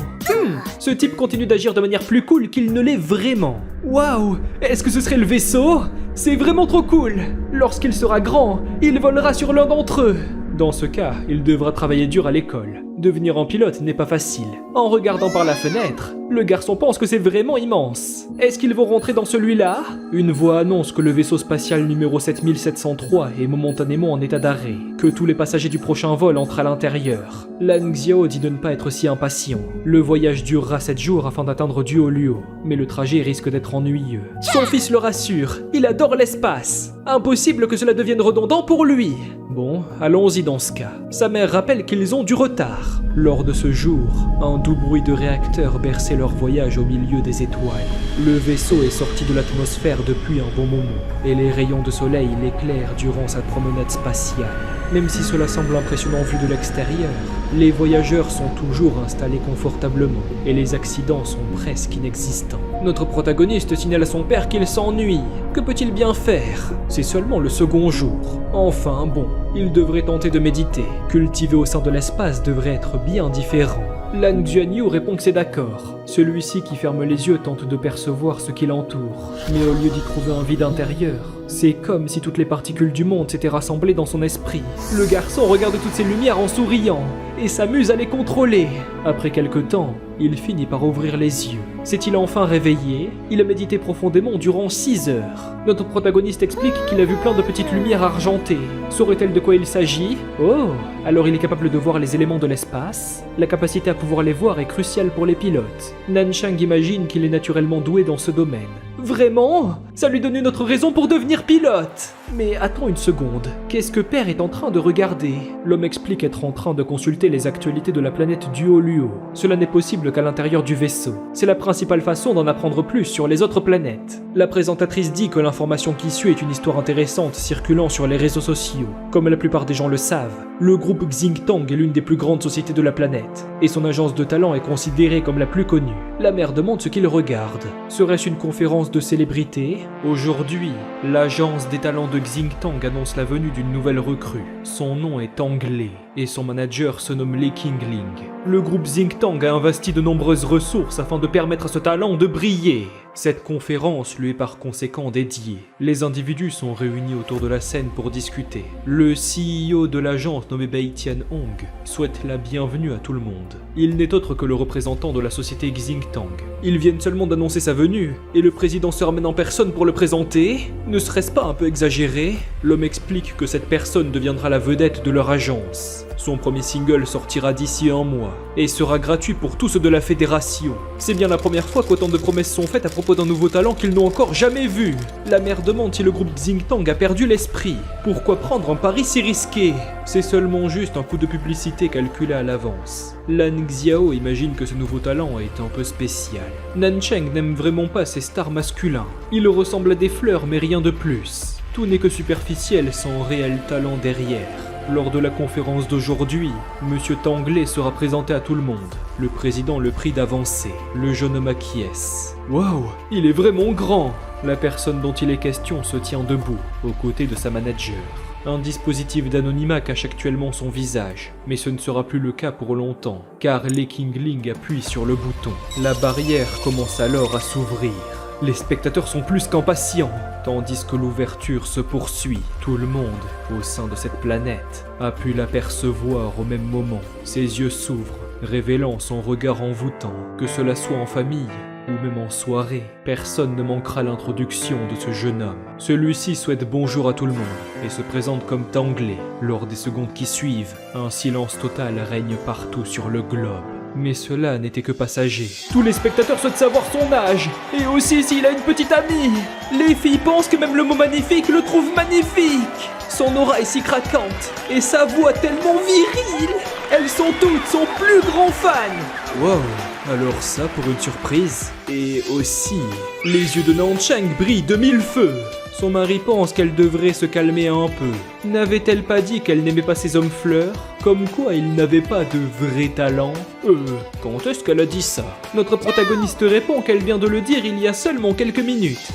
Ce type continue d'agir de manière plus cool qu'il ne l'est vraiment. Waouh! Est-ce que ce serait le vaisseau? C'est vraiment trop cool! Lorsqu'il sera grand, il volera sur l'un d'entre eux. Dans ce cas, il devra travailler dur à l'école. Devenir un pilote n'est pas facile. En regardant par la fenêtre, le garçon pense que c'est vraiment immense. Est-ce qu'ils vont rentrer dans celui-là? Une voix annonce que le vaisseau spatial numéro 7703 est momentanément en état d'arrêt, que tous les passagers du prochain vol entrent à l'intérieur. Lan Xiao dit de ne pas être si impatient. Le voyage durera 7 jours afin d'atteindre Duoluo, mais le trajet risque d'être ennuyeux. Son fils le rassure, il adore l'espace. Impossible que cela devienne redondant pour lui. Bon, allons-y dans ce cas. Sa mère rappelle qu'ils ont du retard. Lors de ce jour, un doux bruit de réacteur berçait leur voyage au milieu des étoiles. Le vaisseau est sorti de l'atmosphère depuis un bon moment, et les rayons de soleil l'éclairent durant sa promenade spatiale. Même si cela semble impressionnant vu de l'extérieur, les voyageurs sont toujours installés confortablement, et les accidents sont presque inexistants. Notre protagoniste signale à son père qu'il s'ennuie. Que peut-il bien faire? C'est seulement le second jour. Enfin bon, il devrait tenter de méditer. Cultiver au sein de l'espace devrait être bien différent. Lan Xuanyu répond que c'est d'accord. Celui-ci qui ferme les yeux tente de percevoir ce qui l'entoure. Mais au lieu d'y trouver un vide intérieur, c'est comme si toutes les particules du monde s'étaient rassemblées dans son esprit. Le garçon regarde toutes ces lumières en souriant et s'amuse à les contrôler. Après quelque temps, il finit par ouvrir les yeux. S'est-il enfin réveillé? Il a médité profondément durant 6 heures. Notre protagoniste explique qu'il a vu plein de petites lumières argentées. Saurait-elle de quoi il s'agit? Oh, alors il est capable de voir les éléments de l'espace. La capacité à pouvoir les voir est cruciale pour les pilotes. Nanchang imagine qu'il est naturellement doué dans ce domaine. Vraiment? Ça lui donne une autre raison pour devenir pilote. Mais attends une seconde, qu'est-ce que Père est en train de regarder? L'homme explique être en train de consulter les actualités de la planète Duoluo. Cela n'est possible qu'à l'intérieur du vaisseau. C'est la principale façon d'en apprendre plus sur les autres planètes. La présentatrice dit que l'information qui suit est une histoire intéressante circulant sur les réseaux sociaux. Comme la plupart des gens le savent, le groupe Xingtang est l'une des plus grandes sociétés de la planète, et son agence de talent est considérée comme la plus connue. La mère demande ce qu'il regarde. Serait-ce une conférence de célébrités? Aujourd'hui, l'agence des talents de Xingtang annonce la venue d'une nouvelle recrue. Son nom est Anglais, et son manager se nomme Li Qingling. Le groupe Xingtang a investi de nombreuses ressources afin de permettre à ce talent de briller. Cette conférence lui est par conséquent dédiée. Les individus sont réunis autour de la scène pour discuter. Le CEO de l'agence nommé Baitian Hong souhaite la bienvenue à tout le monde. Il n'est autre que le représentant de la société Xingtang. Ils viennent seulement d'annoncer sa venue, et le président se ramène en personne pour le présenter. Ne serait-ce pas un peu exagéré? L'homme explique que cette personne deviendra la vedette de leur agence. Son premier single sortira d'ici 1 mois, et sera gratuit pour tous ceux de la fédération. C'est bien la première fois qu'autant de promesses sont faites à propos d'un nouveau talent qu'ils n'ont encore jamais vu. La mère demande si le groupe Xingtang a perdu l'esprit. Pourquoi prendre un pari si risqué? C'est seulement juste un coup de publicité calculé à l'avance. Lan Xiao imagine que ce nouveau talent est un peu spécial. Nancheng n'aime vraiment pas ces stars masculins. Ils ressemblent à des fleurs mais rien de plus. Tout n'est que superficiel sans réel talent derrière. Lors de la conférence d'aujourd'hui, Monsieur Tangley sera présenté à tout le monde. Le président le prie d'avancer. Le jeune homme acquiesce. Waouh, il est vraiment grand! La personne dont il est question se tient debout, aux côtés de sa manager. Un dispositif d'anonymat cache actuellement son visage, mais ce ne sera plus le cas pour longtemps, car les Kingling appuient sur le bouton. La barrière commence alors à s'ouvrir. Les spectateurs sont plus qu'impatients, tandis que l'ouverture se poursuit. Tout le monde, au sein de cette planète, a pu l'apercevoir au même moment. Ses yeux s'ouvrent, révélant son regard envoûtant. Que cela soit en famille ou même en soirée, personne ne manquera l'introduction de ce jeune homme. Celui-ci souhaite bonjour à tout le monde et se présente comme Tangley. Lors des secondes qui suivent, un silence total règne partout sur le globe. Mais cela n'était que passager. Tous les spectateurs souhaitent savoir son âge, et aussi s'il a une petite amie. Les filles pensent que même le mot magnifique le trouve magnifique. Son aura est si craquante, et sa voix tellement virile. Elles sont toutes son plus grand fan. Wow, alors ça pour une surprise. Et aussi, les yeux de Nancheng brillent de 1000 feux. Son mari pense qu'elle devrait se calmer un peu. N'avait-elle pas dit qu'elle n'aimait pas ces hommes fleurs? Comme quoi il n'avait pas de vrai talent? Quand est-ce qu'elle a dit ça? Notre protagoniste répond qu'elle vient de le dire il y a seulement quelques minutes.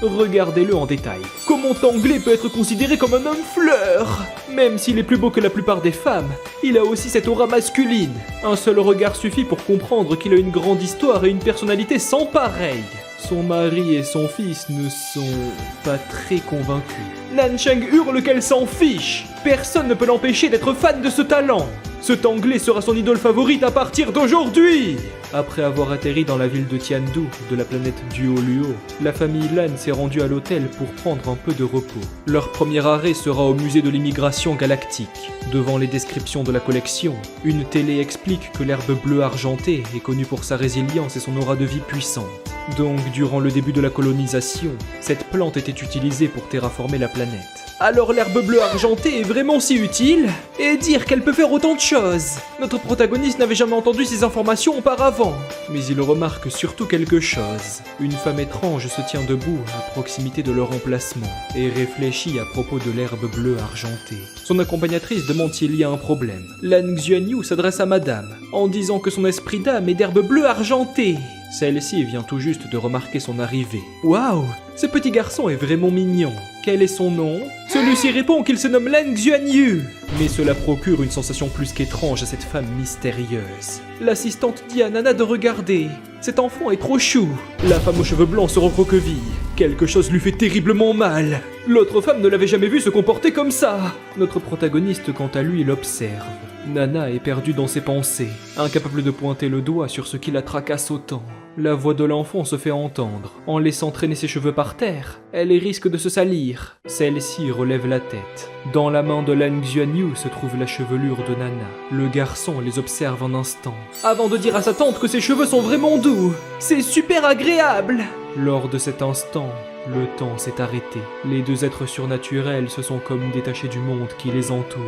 Regardez-le en détail. Comment Tangley peut être considéré comme un homme fleur? Même s'il est plus beau que la plupart des femmes, il a aussi cette aura masculine. Un seul regard suffit pour comprendre qu'il a une grande histoire et une personnalité sans pareille. Son mari et son fils ne sont pas très convaincus. Nancheng hurle qu'elle s'en fiche. Personne ne peut l'empêcher d'être fan de ce talent. Ce Tangley sera son idole favorite à partir d'aujourd'hui. Après avoir atterri dans la ville de Tiandu, de la planète Duo-Luo, la famille Lan s'est rendue à l'hôtel pour prendre un peu de repos. Leur premier arrêt sera au musée de l'immigration galactique. Devant les descriptions de la collection, une télé explique que l'herbe bleue argentée est connue pour sa résilience et son aura de vie puissante. Donc, durant le début de la colonisation, cette plante était utilisée pour terraformer la planète. Alors l'herbe bleue argentée est vraiment si utile? Et dire qu'elle peut faire autant de choses! Notre protagoniste n'avait jamais entendu ces informations auparavant. Mais il remarque surtout quelque chose. Une femme étrange se tient debout à proximité de leur emplacement et réfléchit à propos de l'herbe bleue argentée. Son accompagnatrice demande s'il y a un problème. Lan Xuanyu s'adresse à madame, en disant que son esprit d'âme est d'herbe bleue argentée. Celle-ci vient tout juste de remarquer son arrivée. Waouh, ce petit garçon est vraiment mignon. Quel est son nom? Celui-ci répond qu'il se nomme Lan Xuanyu. Mais cela procure une sensation plus qu'étrange à cette femme mystérieuse. L'assistante dit à Nana de regarder. Cet enfant est trop chou. La femme aux cheveux blancs se recroqueville. Quelque chose lui fait terriblement mal. L'autre femme ne l'avait jamais vu se comporter comme ça. Notre protagoniste, quant à lui, l'observe. Nana est perdue dans ses pensées, incapable de pointer le doigt sur ce qui la tracasse autant. La voix de l'enfant se fait entendre. En laissant traîner ses cheveux par terre, elle risque de se salir. Celle-ci relève la tête. Dans la main de Lan Xuanyu se trouve la chevelure de Nana. Le garçon les observe un instant, avant de dire à sa tante que ses cheveux sont vraiment doux. C'est super agréable! Lors de cet instant, le temps s'est arrêté. Les deux êtres surnaturels se sont comme détachés du monde qui les entoure.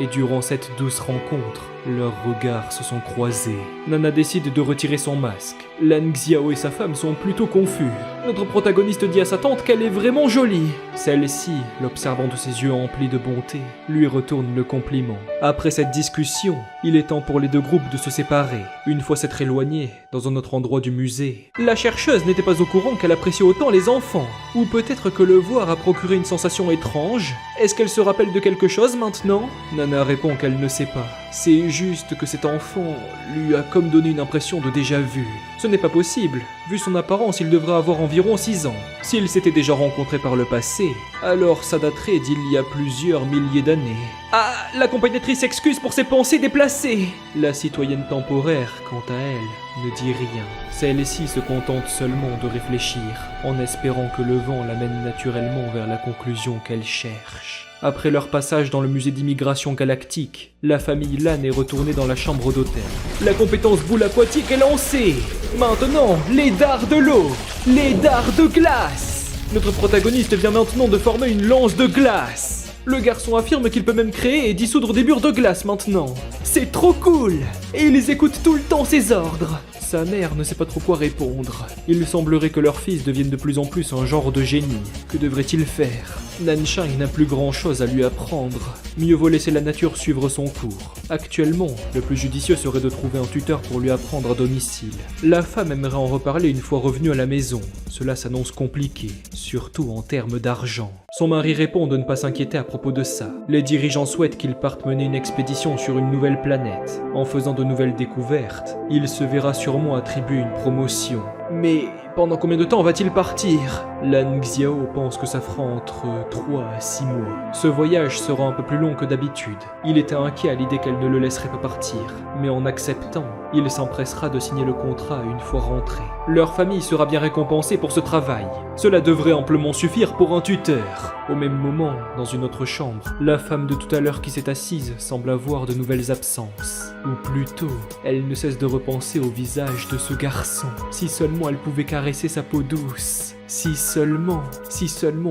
Et durant cette douce rencontre, leurs regards se sont croisés. Nana décide de retirer son masque. Lan Xiao et sa femme sont plutôt confus. Notre protagoniste dit à sa tante qu'elle est vraiment jolie. Celle-ci, l'observant de ses yeux emplis de bonté, lui retourne le compliment. Après cette discussion, il est temps pour les deux groupes de se séparer. Une fois s'être éloignés, dans un autre endroit du musée, la chercheuse n'était pas au courant qu'elle appréciait autant les enfants. Ou peut-être que le voir a procuré une sensation étrange. Est-ce qu'elle se rappelle de quelque chose maintenant? Nana répond qu'elle ne sait pas. C'est juste que cet enfant lui a comme donné une impression de déjà-vu. Ce n'est pas possible. Vu son apparence, il devrait avoir environ 6 ans. S'ils s'étaient déjà rencontrés par le passé, alors ça daterait d'il y a plusieurs milliers d'années. Ah, l'accompagnatrice s'excuse pour ses pensées déplacées. La citoyenne temporaire, quant à elle, ne dit rien. Celle-ci se contente seulement de réfléchir, en espérant que le vent l'amène naturellement vers la conclusion qu'elle cherche. Après leur passage dans le musée d'immigration galactique, la famille Lan est retournée dans la chambre d'hôtel. La compétence boule aquatique est lancée. Maintenant, les dards de l'eau, les dards de glace. Notre protagoniste vient maintenant de former une lance de glace. Le garçon affirme qu'il peut même créer et dissoudre des murs de glace maintenant. C'est trop cool. Et ils écoutent tout le temps ses ordres. Sa mère ne sait pas trop quoi répondre. Il semblerait que leur fils devienne de plus en plus un genre de génie. Que devrait-il faire? Nanchang n'a plus grand-chose à lui apprendre. Mieux vaut laisser la nature suivre son cours. Actuellement, le plus judicieux serait de trouver un tuteur pour lui apprendre à domicile. La femme aimerait en reparler une fois revenue à la maison. Cela s'annonce compliqué, surtout en termes d'argent. Son mari répond de ne pas s'inquiéter à propos de ça. Les dirigeants souhaitent qu'il parte mener une expédition sur une nouvelle planète. En faisant de nouvelles découvertes, il se verra sûrement attribuer une promotion. Mais pendant combien de temps va-t-il partir? Lan Xiao pense que ça fera entre 3 à 6 mois. Ce voyage sera un peu plus long que d'habitude. Il était inquiet à l'idée qu'elle ne le laisserait pas partir. Mais en acceptant, il s'empressera de signer le contrat une fois rentré. Leur famille sera bien récompensée pour ce travail. Cela devrait amplement suffire pour un tuteur. Au même moment, dans une autre chambre, la femme de tout à l'heure qui s'est assise semble avoir de nouvelles absences. Ou plutôt, elle ne cesse de repenser au visage de ce garçon. Si seulement elle pouvait caresser sa peau douce. Si seulement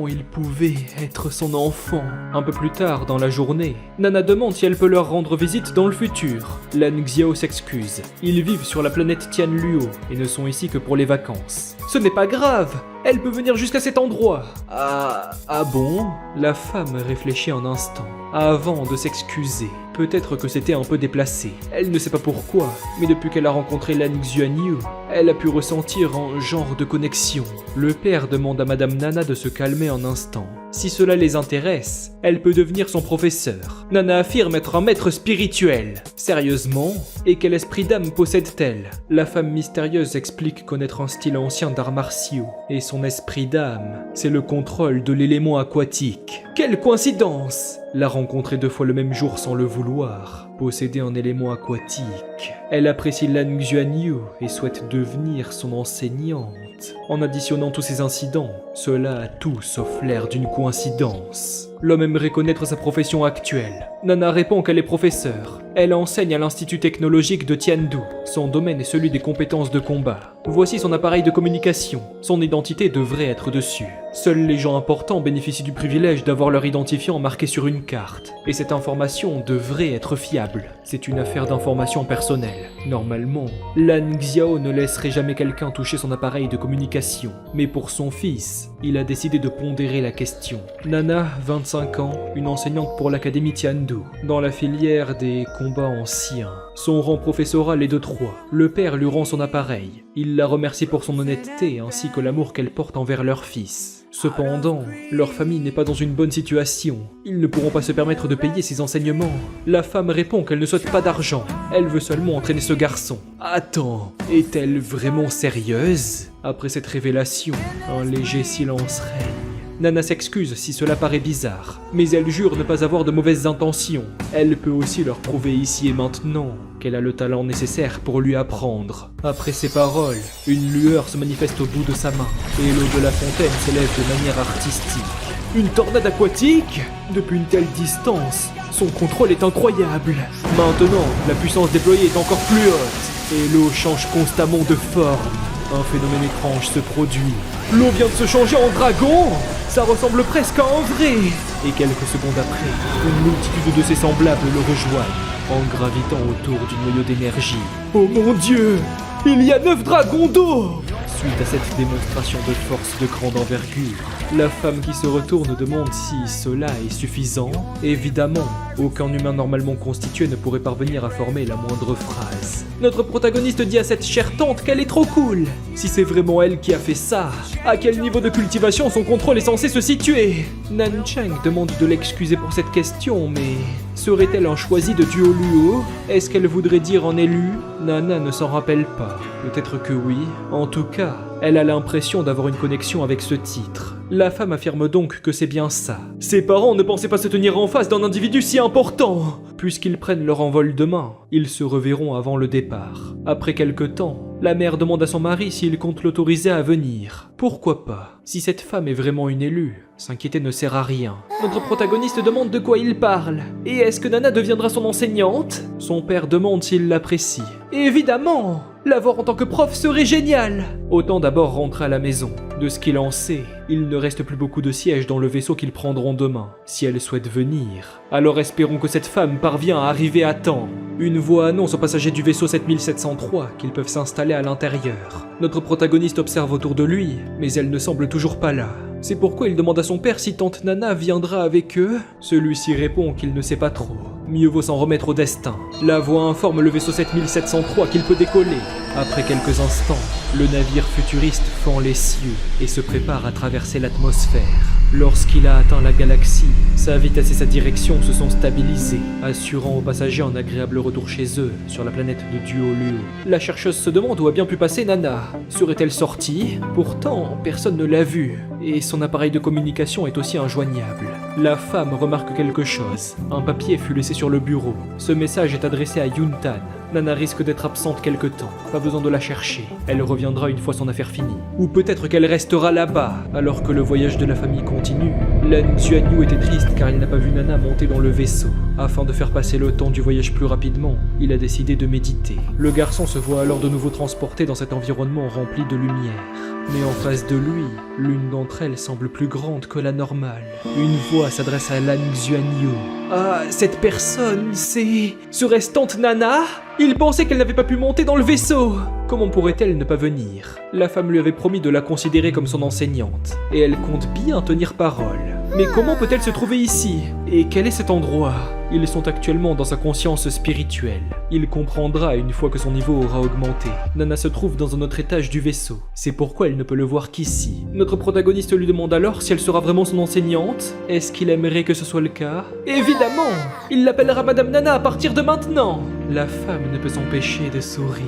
il pouvait être son enfant. Un peu plus tard dans la journée, Nana demande si elle peut leur rendre visite dans le futur. Lan Xiao s'excuse. Ils vivent sur la planète Tianluo et ne sont ici que pour les vacances. Ce n'est pas grave, elle peut venir jusqu'à cet endroit. Ah bon? La femme réfléchit un instant, avant de s'excuser. Peut-être que c'était un peu déplacé. Elle ne sait pas pourquoi, mais depuis qu'elle a rencontré Lan Xuanyu, elle a pu ressentir un genre de connexion. Le père demande à Madame Nana de se calmer un instant. Si cela les intéresse, elle peut devenir son professeur. Nana affirme être un maître spirituel. Sérieusement? Et quel esprit d'âme possède-t-elle? La femme mystérieuse explique connaître un style ancien d'arts martiaux. Et son esprit d'âme, c'est le contrôle de l'élément aquatique. Quelle coïncidence! La rencontrer 2 fois le même jour sans le vouloir. Posséder un élément aquatique. Elle apprécie Lan Xuanyu et souhaite devenir son enseignante. En additionnant tous ces incidents, cela a tout sauf l'air d'une coïncidence. L'homme aimerait connaître sa profession actuelle. Nana répond qu'elle est professeure. Elle enseigne à l'Institut technologique de Tiandu. Son domaine est celui des compétences de combat. Voici son appareil de communication. Son identité devrait être dessus. Seuls les gens importants bénéficient du privilège d'avoir leur identifiant marqué sur une carte. Et cette information devrait être fiable. C'est une affaire d'information personnelle. Normalement, Lan Xiao ne laisserait jamais quelqu'un toucher son appareil de communication. Mais pour son fils, il a décidé de pondérer la question. Nana, 25 ans, une enseignante pour l'académie Tiandu, dans la filière des combats anciens. Son rang professoral est de 3. Le père lui rend son appareil. Il la remercie pour son honnêteté ainsi que l'amour qu'elle porte envers leur fils. Cependant, leur famille n'est pas dans une bonne situation. Ils ne pourront pas se permettre de payer ses enseignements. La femme répond qu'elle ne souhaite pas d'argent. Elle veut seulement entraîner ce garçon. Attends, est-elle vraiment sérieuse? Après cette révélation, un léger silence règne. Nana s'excuse si cela paraît bizarre, mais elle jure ne pas avoir de mauvaises intentions. Elle peut aussi leur prouver ici et maintenant qu'elle a le talent nécessaire pour lui apprendre. Après ces paroles, une lueur se manifeste au bout de sa main, et l'eau de la fontaine s'élève de manière artistique. Une tornade aquatique? Depuis une telle distance, son contrôle est incroyable. Maintenant, la puissance déployée est encore plus haute, et l'eau change constamment de forme. Un phénomène étrange se produit. L'eau vient de se changer en dragon? Ça ressemble presque à un vrai. Et quelques secondes après, une multitude de ses semblables le rejoignent, en gravitant autour du noyau d'énergie. Oh mon Dieu! Il y a 9 dragons d'eau! Suite à cette démonstration de force de grande envergure, la femme qui se retourne demande si cela est suffisant. Évidemment, aucun humain normalement constitué ne pourrait parvenir à former la moindre phrase. Notre protagoniste dit à cette chère tante qu'elle est trop cool. Si c'est vraiment elle qui a fait ça, à quel niveau de cultivation son contrôle est censé se situer? Nanchang demande de l'excuser pour cette question, mais Serait-elle un choisi de Duoluo? Est-ce qu'elle voudrait dire en élu? Nana ne s'en rappelle pas. Peut-être que oui. En tout cas, elle a l'impression d'avoir une connexion avec ce titre. La femme affirme donc que c'est bien ça. Ses parents ne pensaient pas se tenir en face d'un individu si important. Puisqu'ils prennent leur envol demain, ils se reverront avant le départ. Après quelque temps, la mère demande à son mari s'il compte l'autoriser à venir. Pourquoi pas? Si cette femme est vraiment une élue, s'inquiéter ne sert à rien. Notre protagoniste demande de quoi il parle. Et est-ce que Nana deviendra son enseignante? Son père demande s'il l'apprécie. Évidemment! L'avoir en tant que prof serait génial! Autant d'abord rentrer à la maison. De ce qu'il en sait, il ne reste plus beaucoup de sièges dans le vaisseau qu'ils prendront demain, si elle souhaite venir. Alors espérons que cette femme parvient à arriver à temps. Une voix annonce aux passagers du vaisseau 7703 qu'ils peuvent s'installer à l'intérieur. Notre protagoniste observe autour de lui, mais elle ne semble toujours pas là. C'est pourquoi il demande à son père si tante Nana viendra avec eux. Celui-ci répond qu'il ne sait pas trop. Mieux vaut s'en remettre au destin. La voix informe le vaisseau 7703 qu'il peut décoller. Après quelques instants, le navire futuriste fend les cieux et se prépare à traverser l'atmosphère. Lorsqu'il a atteint la galaxie, sa vitesse et sa direction se sont stabilisées, assurant aux passagers un agréable retour chez eux, sur la planète de Duoluo. La chercheuse se demande où a bien pu passer Nana. Serait-elle sortie? Pourtant, personne ne l'a vue, et son appareil de communication est aussi injoignable. La femme remarque quelque chose. Un papier fut laissé sur le bureau. Ce message est adressé à Yuntan. Nana risque d'être absente quelque temps, pas besoin de la chercher. Elle reviendra une fois son affaire finie. Ou peut-être qu'elle restera là-bas, alors que le voyage de la famille continue. Lan Xuanyu était triste car il n'a pas vu Nana monter dans le vaisseau. Afin de faire passer le temps du voyage plus rapidement, il a décidé de méditer. Le garçon se voit alors de nouveau transporté dans cet environnement rempli de lumière. Mais en face de lui, l'une d'entre elles semble plus grande que la normale. Une voix s'adresse à Lan Xuanyu. Ah, cette personne, serait-ce tante Nana? Il pensait qu'elle n'avait pas pu monter dans le vaisseau. Comment pourrait-elle ne pas venir? La femme lui avait promis de la considérer comme son enseignante, et elle compte bien tenir parole. Mais comment peut-elle se trouver ici? Et quel est cet endroit? Ils sont actuellement dans sa conscience spirituelle. Il comprendra une fois que son niveau aura augmenté. Nana se trouve dans un autre étage du vaisseau. C'est pourquoi elle ne peut le voir qu'ici. Notre protagoniste lui demande alors si elle sera vraiment son enseignante. Est-ce qu'il aimerait que ce soit le cas? Évidemment! Il l'appellera Madame Nana à partir de maintenant! La femme ne peut s'empêcher de sourire.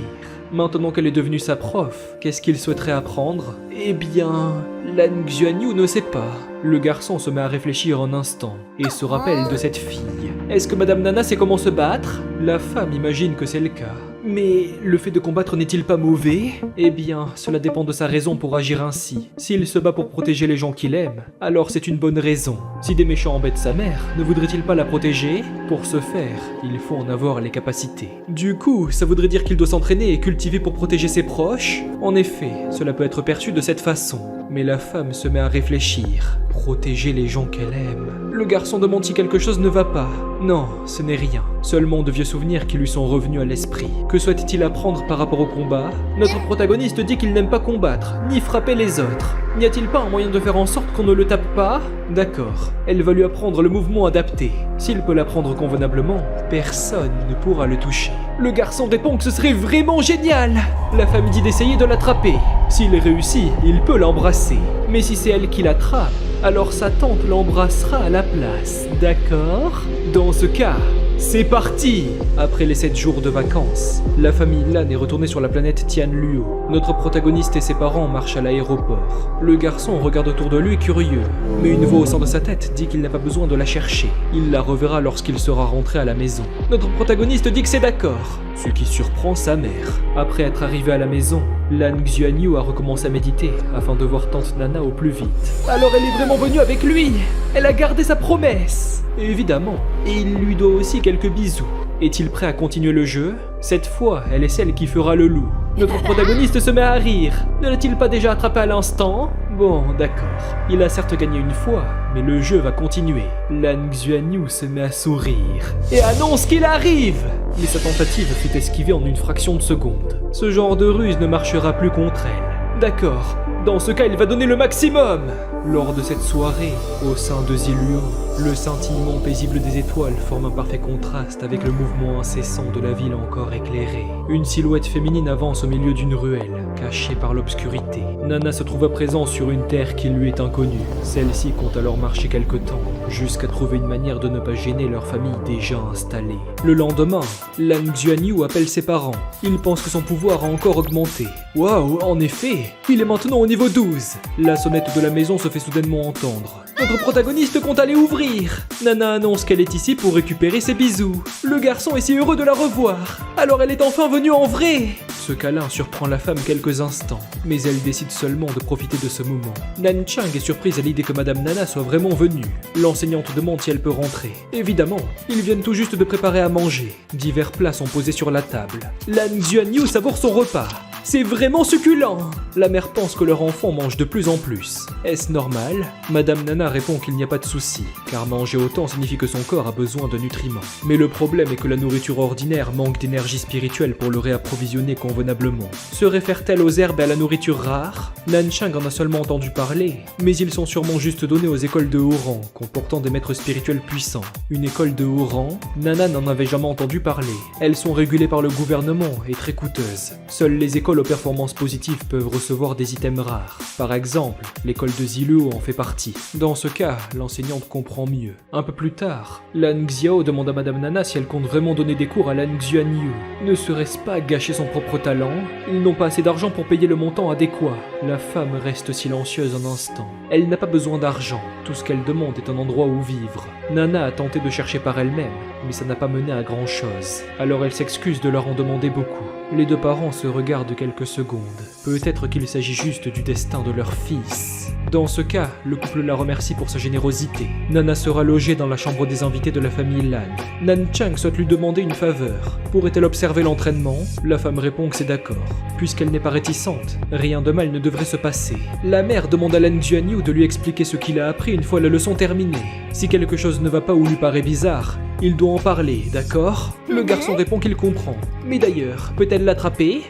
Maintenant qu'elle est devenue sa prof, qu'est-ce qu'il souhaiterait apprendre? Eh bien, Lan Xuanyu ne sait pas. Le garçon se met à réfléchir un instant et se rappelle de cette fille. Est-ce que Madame Nana sait comment se battre? La femme imagine que c'est le cas. Mais le fait de combattre n'est-il pas mauvais? Eh bien, cela dépend de sa raison pour agir ainsi. S'il se bat pour protéger les gens qu'il aime, alors c'est une bonne raison. Si des méchants embêtent sa mère, ne voudrait-il pas la protéger? Pour ce faire, il faut en avoir les capacités. Du coup, ça voudrait dire qu'il doit s'entraîner et cultiver pour protéger ses proches? En effet, cela peut être perçu de cette façon. Mais la femme se met à réfléchir. Protéger les gens qu'elle aime. Le garçon demande si quelque chose ne va pas. Non, ce n'est rien. Seulement de vieux souvenirs qui lui sont revenus à l'esprit. Que souhaite-t-il apprendre par rapport au combat? Notre protagoniste dit qu'il n'aime pas combattre, ni frapper les autres. N'y a-t-il pas un moyen de faire en sorte qu'on ne le tape pas? D'accord, elle va lui apprendre le mouvement adapté. S'il peut l'apprendre convenablement, personne ne pourra le toucher. Le garçon répond que ce serait vraiment génial. La femme dit d'essayer de l'attraper. S'il réussit, il peut l'embrasser. Mais si c'est elle qui l'attrape, alors sa tante l'embrassera à la place. D'accord? Dans ce cas, c'est parti! Après les 7 jours de vacances, la famille Lan est retournée sur la planète Tianluo. Notre protagoniste et ses parents marchent à l'aéroport. Le garçon regarde autour de lui curieux, mais une voix au sein de sa tête dit qu'il n'a pas besoin de la chercher. Il la reverra lorsqu'il sera rentré à la maison. Notre protagoniste dit que c'est d'accord, ce qui surprend sa mère. Après être arrivé à la maison, Lan Xuanyu a recommencé à méditer afin de voir tante Nana au plus vite. Alors elle est vraiment venue avec lui! Elle a gardé sa promesse! Évidemment, et il lui doit aussi quelques bisous. Est-il prêt à continuer le jeu? Cette fois, elle est celle qui fera le loup. Notre protagoniste se met à rire. Ne l'a-t-il pas déjà attrapé à l'instant? Bon, d'accord. Il a certes gagné une fois, mais le jeu va continuer. Lan Xuanyu se met à sourire et annonce qu'il arrive. Mais sa tentative fut esquivée en une fraction de seconde. Ce genre de ruse ne marchera plus contre elle. D'accord. Dans ce cas, il va donner le maximum. Lors de cette soirée, au sein de Ziluo, le scintillement paisible des étoiles forme un parfait contraste avec le mouvement incessant de la ville encore éclairée. Une silhouette féminine avance au milieu d'une ruelle, cachée par l'obscurité. Nana se trouve à présent sur une terre qui lui est inconnue. Celle-ci compte alors marcher quelque temps, jusqu'à trouver une manière de ne pas gêner leur famille déjà installée. Le lendemain, Lan Xuanyu appelle ses parents. Il pense que son pouvoir a encore augmenté. Waouh, en effet, il est maintenant au niveau 12. La sonnette de la maison se fait soudainement entendre. Notre protagoniste compte aller ouvrir. Nana annonce qu'elle est ici pour récupérer ses bisous. Le garçon est si heureux de la revoir. Alors elle est enfin venue en vrai. Ce câlin surprend la femme quelques instants, mais elle décide seulement de profiter de ce moment. Nan Chang est surprise à l'idée que Madame Nana soit vraiment venue. L'enseignante demande si elle peut rentrer. Évidemment, ils viennent tout juste de préparer à manger. Divers plats sont posés sur la table. Lan Xuanyu savoure son repas. C'est vraiment succulent. La mère pense que leur enfant mange de plus en plus. Est-ce normal? Madame Nana répond qu'il n'y a pas de souci, car manger autant signifie que son corps a besoin de nutriments. Mais le problème est que la nourriture ordinaire manque d'énergie spirituelle pour le réapprovisionner convenablement. Se réfère-t-elle aux herbes et à la nourriture rare? Nan Chang en a seulement entendu parler, mais ils sont sûrement juste donnés aux écoles de haut rang, comportant des maîtres spirituels puissants. Une école de haut rang? Nana n'en avait jamais entendu parler. Elles sont régulées par le gouvernement et très coûteuses. Seules les écoles aux performances positives peuvent recevoir des items rares. Par exemple, l'école de Ziluo en fait partie. Dans ce cas, l'enseignante comprend mieux. Un peu plus tard, Lan Xiao demande à Madame Nana si elle compte vraiment donner des cours à Lan Xuanyu. Ne serait-ce pas gâcher son propre talent? Ils n'ont pas assez d'argent pour payer le montant adéquat. La femme reste silencieuse un instant. Elle n'a pas besoin d'argent. Tout ce qu'elle demande est un endroit où vivre. Nana a tenté de chercher par elle-même, mais ça n'a pas mené à grand-chose. Alors elle s'excuse de leur en demander beaucoup. Les deux parents se regardent quelques secondes. Peut-être qu'il s'agit juste du destin de leur fils. Dans ce cas, le couple la remercie pour sa générosité. Nana sera logée dans la chambre des invités de la famille Lan. Nan Chang souhaite lui demander une faveur. Pourrait-elle observer l'entraînement? La femme répond que c'est d'accord. Puisqu'elle n'est pas réticente, rien de mal ne devrait se passer. La mère demande à Lan Xuanyu de lui expliquer ce qu'il a appris une fois la leçon terminée. Si quelque chose ne va pas ou lui paraît bizarre, il doit en parler, d'accord? Le garçon répond qu'il comprend. Mais d'ailleurs, peut-elle l'attraper?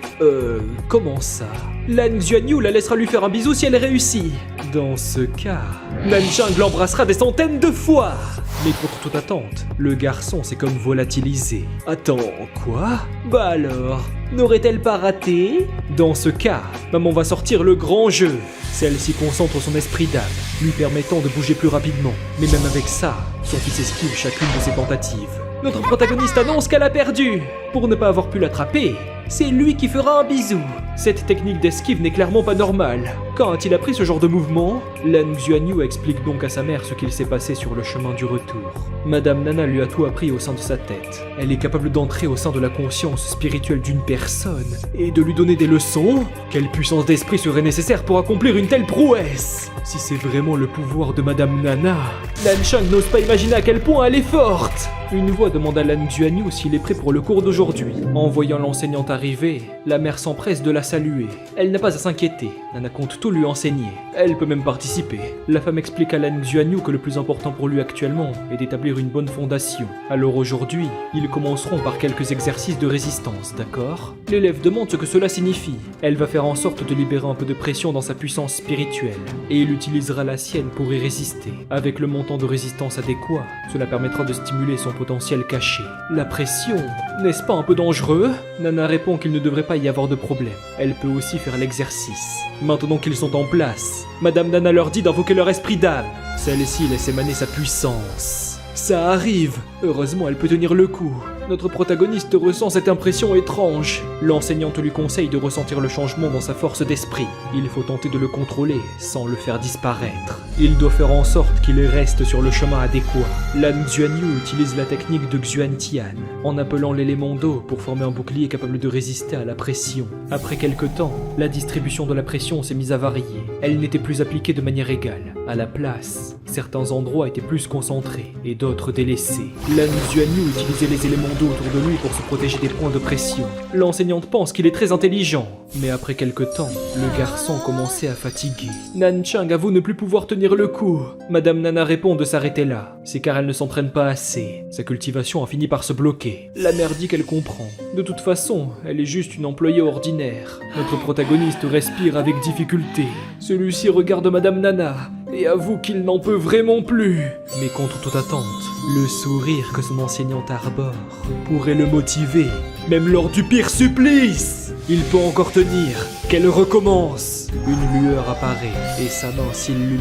Comment ça? Lan Xuanyu la laissera lui faire un bisou si elle réussit. Dans ce cas, Nan Chang l'embrassera des centaines de fois. Mais contre toute attente, le garçon s'est comme volatilisé. Attends, quoi? Bah alors, n'aurait-elle pas raté? Dans ce cas, maman va sortir le grand jeu. Celle-ci concentre son esprit d'âme, lui permettant de bouger plus rapidement. Mais même avec ça, son fils esquive chacune de ses tentatives. Notre protagoniste annonce qu'elle a perdu. Pour ne pas avoir pu l'attraper, c'est lui qui fera un bisou. Cette technique d'esquive n'est clairement pas normale. Quand a-t-il appris ce genre de mouvement? Lan Xuanyu explique donc à sa mère ce qu'il s'est passé sur le chemin du retour. Madame Nana lui a tout appris au sein de sa tête. Elle est capable d'entrer au sein de la conscience spirituelle d'une personne et de lui donner des leçons? Quelle puissance d'esprit serait nécessaire pour accomplir une telle prouesse? Si c'est vraiment le pouvoir de Madame Nana, Nan Chang n'ose pas imaginer à quel point elle est forte. Une voix demande à Lan Xuanyu s'il est prêt pour le cours d'aujourd'hui. En voyant l'enseignante arriver, la mère s'empresse de la saluer. Elle n'a pas à s'inquiéter, Nana compte tout lui enseigner. Elle peut même participer. La femme explique à Lan Xuanyu que le plus important pour lui actuellement est d'établir une bonne fondation. Alors aujourd'hui, ils commenceront par quelques exercices de résistance, d'accord? L'élève demande ce que cela signifie. Elle va faire en sorte de libérer un peu de pression dans sa puissance spirituelle, et il utilisera la sienne pour y résister. Avec le montant de résistance adéquat, cela permettra de stimuler son potentiel caché. La pression, n'est-ce pas un peu dangereux? Nana répond qu'il ne devrait pas y avoir de problème. Elle peut aussi faire l'exercice. Maintenant qu'ils sont en place, Madame Nana leur dit d'invoquer leur esprit d'âme. Celle-ci laisse émaner sa puissance. Ça arrive. Heureusement, elle peut tenir le coup. Notre protagoniste ressent cette impression étrange. L'enseignante lui conseille de ressentir le changement dans sa force d'esprit. Il faut tenter de le contrôler sans le faire disparaître. Il doit faire en sorte qu'il reste sur le chemin adéquat. Lan Xuanyu utilise la technique de Xuan Tian en appelant l'élément d'eau pour former un bouclier capable de résister à la pression. Après quelque temps, la distribution de la pression s'est mise à varier. Elle n'était plus appliquée de manière égale. À la place, certains endroits étaient plus concentrés et d'autres délaissés. Lan Xuanyu utilisait les éléments autour de lui pour se protéger des points de pression. L'enseignante pense qu'il est très intelligent, mais après quelque temps, le garçon commençait à fatiguer. Nan Chang avoue ne plus pouvoir tenir le coup. Madame Nana répond de s'arrêter là. C'est car elle ne s'entraîne pas assez. Sa cultivation a fini par se bloquer. La mère dit qu'elle comprend. De toute façon, elle est juste une employée ordinaire. Notre protagoniste respire avec difficulté. Celui-ci regarde Madame Nana et avoue qu'il n'en peut vraiment plus. Mais contre toute attente, le sourire que son enseignante arbore pourrait le motiver, même lors du pire supplice. Il peut encore tenir, qu'elle recommence. Une lueur apparaît et sa main s'illumine.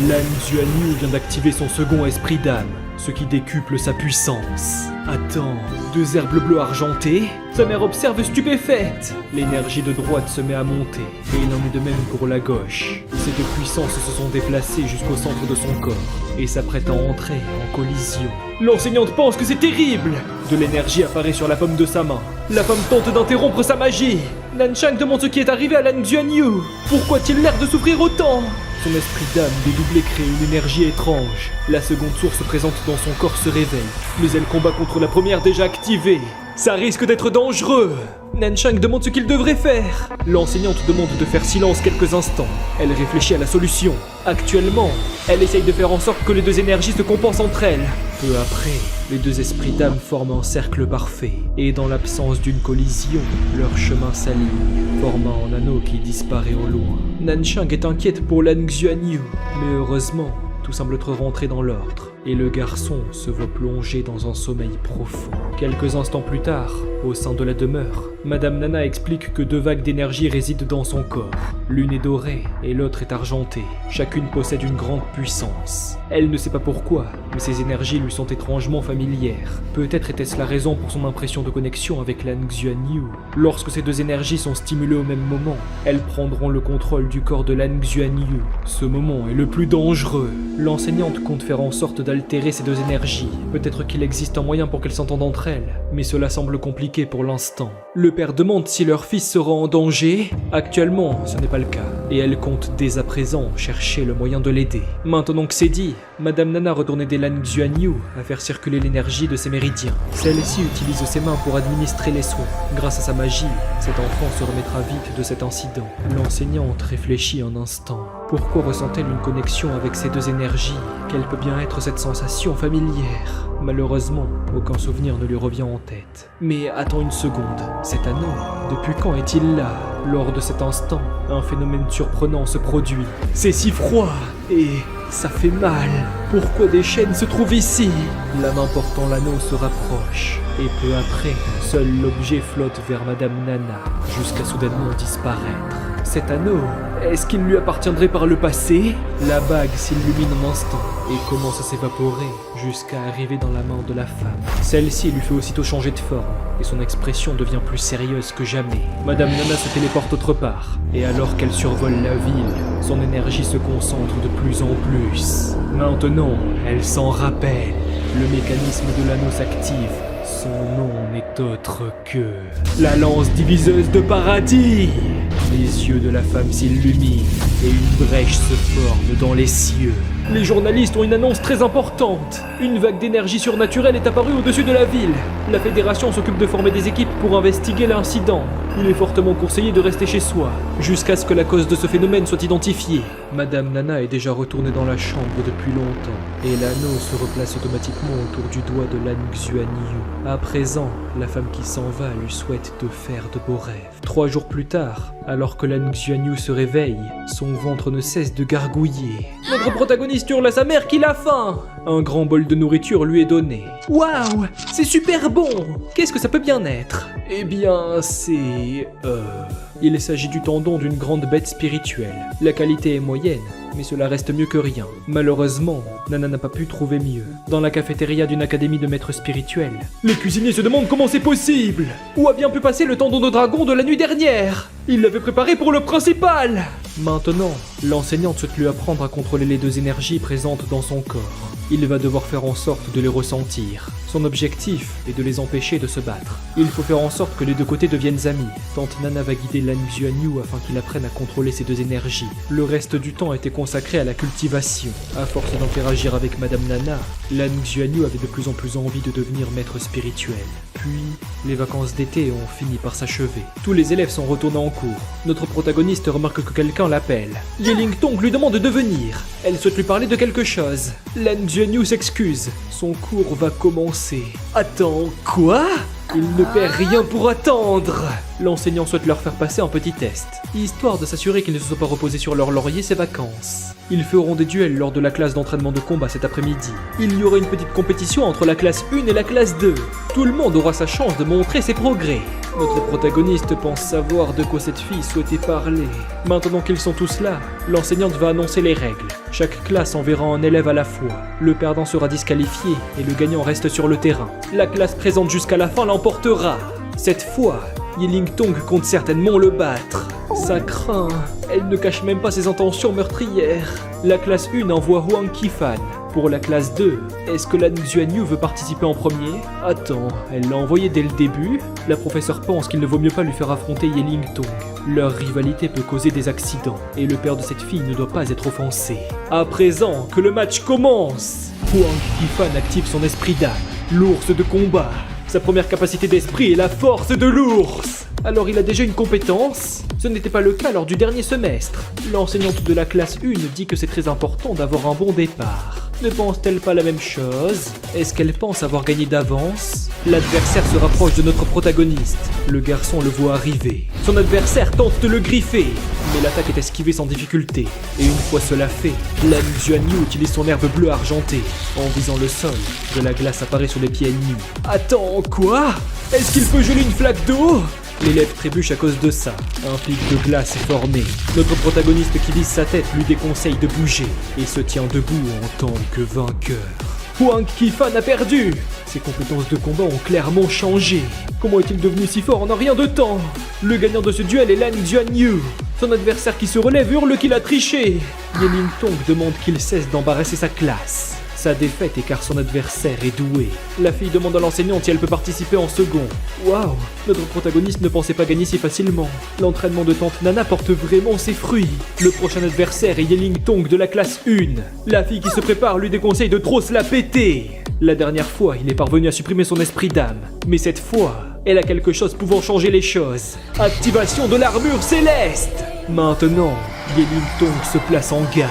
Lan Xuanyu vient d'activer son second esprit d'âme, ce qui décuple sa puissance. Attends, 2 herbes bleues argentées? Sa mère observe stupéfaite. L'énergie de droite se met à monter, et il en est de même pour la gauche. Ces 2 puissances se sont déplacées jusqu'au centre de son corps, et s'apprêtent à entrer en collision. L'enseignante pense que c'est terrible. De l'énergie apparaît sur la paume de sa main. La femme tente d'interrompre sa magie. Nanchang demande ce qui est arrivé à Lan Xuanyu. Pourquoi a-t-il l'air de souffrir autant? Son esprit d'âme dédoublé crée une énergie étrange. La seconde source présente dans son corps se réveille, mais elle combat contre la première déjà activée. Ça risque d'être dangereux. Nanchang demande ce qu'il devrait faire. L'enseignante demande de faire silence quelques instants. Elle réfléchit à la solution. Actuellement, elle essaye de faire en sorte que les 2 énergies se compensent entre elles. Peu après, les 2 esprits d'âme forment un cercle parfait. Et dans l'absence d'une collision, leur chemin s'aligne, formant un anneau qui disparaît au loin. Nanchang est inquiète pour Lan Xuanyu, mais heureusement, tout semble être rentré dans l'ordre, et le garçon se voit plongé dans un sommeil profond. Quelques instants plus tard, au sein de la demeure, Madame Nana explique que 2 vagues d'énergie résident dans son corps. L'une est dorée et l'autre est argentée. Chacune possède une grande puissance. Elle ne sait pas pourquoi, mais ces énergies lui sont étrangement familières. Peut-être était-ce la raison pour son impression de connexion avec Lan Xuanyu. Lorsque ces 2 énergies sont stimulées au même moment, elles prendront le contrôle du corps de Lan Xuanyu. Ce moment est le plus dangereux. L'enseignante compte faire en sorte d'altérer ces 2 énergies. Peut-être qu'il existe un moyen pour qu'elles s'entendent entre elles, mais cela semble compliqué pour l'instant. Le père demande si leur fils sera en danger. Actuellement, ce n'est pas le cas, et elle compte dès à présent chercher le moyen de l'aider. Maintenant que c'est dit, Madame Nana retourne aider Lan Xuanyu à faire circuler l'énergie de ses méridiens. Celle-ci utilise ses mains pour administrer les soins. Grâce à sa magie, cet enfant se remettra vite de cet incident. L'enseignante réfléchit un instant. Pourquoi ressent-elle une connexion avec ces 2 énergies? Quelle peut bien être cette sensation familière? Malheureusement, aucun souvenir ne lui revient en tête. Mais attends une seconde, cet anneau, depuis quand est-il là? Lors de cet instant, un phénomène surprenant se produit. C'est si froid et ça fait mal. Pourquoi des chaînes se trouvent ici? La main portant l'anneau se rapproche. Et peu après, seul l'objet flotte vers Madame Nana, jusqu'à soudainement disparaître. Cet anneau, est-ce qu'il lui appartiendrait par le passé? La bague s'illumine un instant et commence à s'évaporer jusqu'à arriver dans la main de la femme. Celle-ci lui fait aussitôt changer de forme et son expression devient plus sérieuse que jamais. Madame Nana se téléporte autre part et alors qu'elle survole la ville, son énergie se concentre de plus en plus. Maintenant, elle s'en rappelle. Le mécanisme de l'anneau s'active. Son nom n'est autre que la lance diviseuse de paradis. Les yeux de la femme s'illuminent et une brèche se forme dans les cieux. Les journalistes ont une annonce très importante. Une vague d'énergie surnaturelle est apparue au-dessus de la ville. La fédération s'occupe de former des équipes pour investiguer l'incident. Il est fortement conseillé de rester chez soi, jusqu'à ce que la cause de ce phénomène soit identifiée. Madame Nana est déjà retournée dans la chambre depuis longtemps, et l'anneau se replace automatiquement autour du doigt de Lan Xuanyu. À présent, la femme qui s'en va lui souhaite de faire de beaux rêves. 3 jours plus tard, alors que Lan Xuanyu se réveille, son ventre ne cesse de gargouiller. Notre protagoniste hurle à sa mère qu'il a faim. Un grand bol de nourriture lui est donné. Waouh, c'est super bon. Qu'est-ce que ça peut bien être? Eh bien, c'est... Il s'agit du tendon d'une grande bête spirituelle. La qualité est moyenne, mais cela reste mieux que rien. Malheureusement, Nana n'a pas pu trouver mieux. Dans la cafétéria d'une académie de maîtres spirituels, les cuisiniers se demandent comment c'est possible. Où a bien pu passer le tendon de dragon de la nuit dernière? Il l'avait préparé pour le principal. Maintenant, l'enseignante souhaite lui apprendre à contrôler les 2 énergies présentes dans son corps. Il va devoir faire en sorte de les ressentir. Son objectif est de les empêcher de se battre. Il faut faire en sorte que les 2 côtés deviennent amis. Tante Nana va guider Lan Xuanyu afin qu'il apprenne à contrôler ces 2 énergies. Le reste du temps a été consacré à la cultivation. À force d'interagir avec Madame Nana, Lan Xuanyu avait de plus en plus envie de devenir maître spirituel. Puis, les vacances d'été ont fini par s'achever. Tous les élèves sont retournés en cours. Notre protagoniste remarque que quelqu'un l'appelle. Yeling Tong lui demande de venir. Elle souhaite lui parler de quelque chose. Lan Xuanyu s'excuse. Son cours va commencer. Attends, quoi? Il ne perd rien pour attendre. L'enseignant souhaite leur faire passer un petit test, histoire de s'assurer qu'ils ne se sont pas reposés sur leur laurier ces vacances. Ils feront des duels lors de la classe d'entraînement de combat cet après-midi. Il y aura une petite compétition entre la classe 1 et la classe 2. Tout le monde aura sa chance de montrer ses progrès. Notre protagoniste pense savoir de quoi cette fille souhaitait parler. Maintenant qu'ils sont tous là, l'enseignante va annoncer les règles. Chaque classe enverra un élève à la fois. Le perdant sera disqualifié et le gagnant reste sur le terrain. La classe présente jusqu'à la fin l'emportera. Cette fois, Yelingtong compte certainement le battre. Ça craint. Elle ne cache même pas ses intentions meurtrières. La classe 1 envoie Huang Qifan. Pour la classe 2, est-ce que Lan Xuanyu veut participer en premier? Attends, elle l'a envoyé dès le début? La professeure pense qu'il ne vaut mieux pas lui faire affronter Yelingtong. Leur rivalité peut causer des accidents, et le père de cette fille ne doit pas être offensé. À présent, que le match commence! Huang Qifan active son esprit d'âme, l'ours de combat. Sa première capacité d'esprit est la force de l'ours. Alors il a déjà une compétence? Ce n'était pas le cas lors du dernier semestre. L'enseignante de la classe 1 dit que c'est très important d'avoir un bon départ. Ne pense-t-elle pas la même chose? Est-ce qu'elle pense avoir gagné d'avance? L'adversaire se rapproche de notre protagoniste. Le garçon le voit arriver. Son adversaire tente de le griffer, mais l'attaque est esquivée sans difficulté. Et une fois cela fait, Lan Xuanyu utilise son herbe bleue argentée. En visant le sol, de la glace apparaît sous les pieds ennemis. Attends, quoi? Est-ce qu'il peut geler une flaque d'eau? L'élève trébuche à cause de ça. Un pic de glace est formé. Notre protagoniste qui vise sa tête lui déconseille de bouger et se tient debout en tant que vainqueur. Huang Qifan a perdu. Ses compétences de combat ont clairement changé. Comment est-il devenu si fort en un rien de temps? Le gagnant de ce duel est Lan Xuanyu. Son adversaire qui se relève hurle qu'il a triché. Yelingtong demande qu'il cesse d'embarrasser sa classe. Sa défaite est car son adversaire est doué. La fille demande à l'enseignante si elle peut participer en second. Waouh, notre protagoniste ne pensait pas gagner si facilement. L'entraînement de tante Nana porte vraiment ses fruits. Le prochain adversaire est Yelingtong de la classe 1. La fille qui se prépare lui déconseille de trop se la péter. La dernière fois, il est parvenu à supprimer son esprit d'âme. Mais cette fois, elle a quelque chose pouvant changer les choses. Activation de l'armure céleste. Maintenant, Yelingtong se place en garde,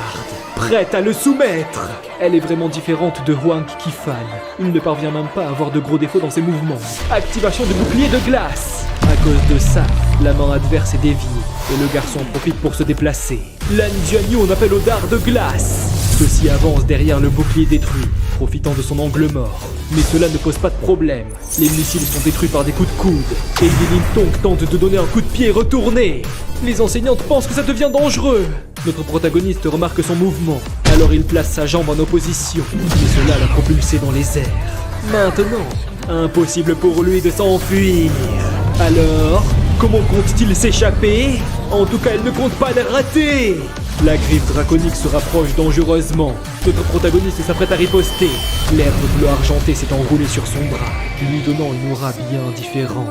prête à le soumettre. Elle est vraiment différente de Huang Qifan. Il ne parvient même pas à avoir de gros défauts dans ses mouvements. Activation du bouclier de glace. À cause de ça, la main adverse est déviée et le garçon en profite pour se déplacer. Lan Xuanyu en appelle au dard de glace. Ceux-ci avancent derrière le bouclier détruit, profitant de son angle mort. Mais cela ne pose pas de problème. Les missiles sont détruits par des coups de coude. Et Yelingtong tente de donner un coup de pied retourné. Les enseignantes pensent que ça devient dangereux. Notre protagoniste remarque son mouvement. Alors il place sa jambe en opposition. Et cela l'a propulsé dans les airs. Maintenant, impossible pour lui de s'enfuir. Alors, comment compte-t-il s'échapper? En tout cas, elle ne compte pas le rater. La griffe draconique se rapproche dangereusement. Notre protagoniste s'apprête à riposter. L'herbe bleu argentée s'est enroulée sur son bras, lui donnant une aura bien différente.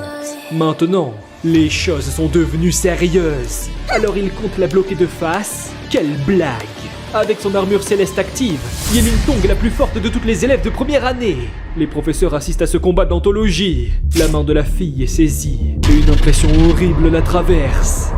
Maintenant, les choses sont devenues sérieuses. Alors il compte la bloquer de face? Quelle blague! Avec son armure céleste active, Yelingtong est la plus forte de toutes les élèves de première année. Les professeurs assistent à ce combat d'anthologie. La main de la fille est saisie et une impression horrible la traverse.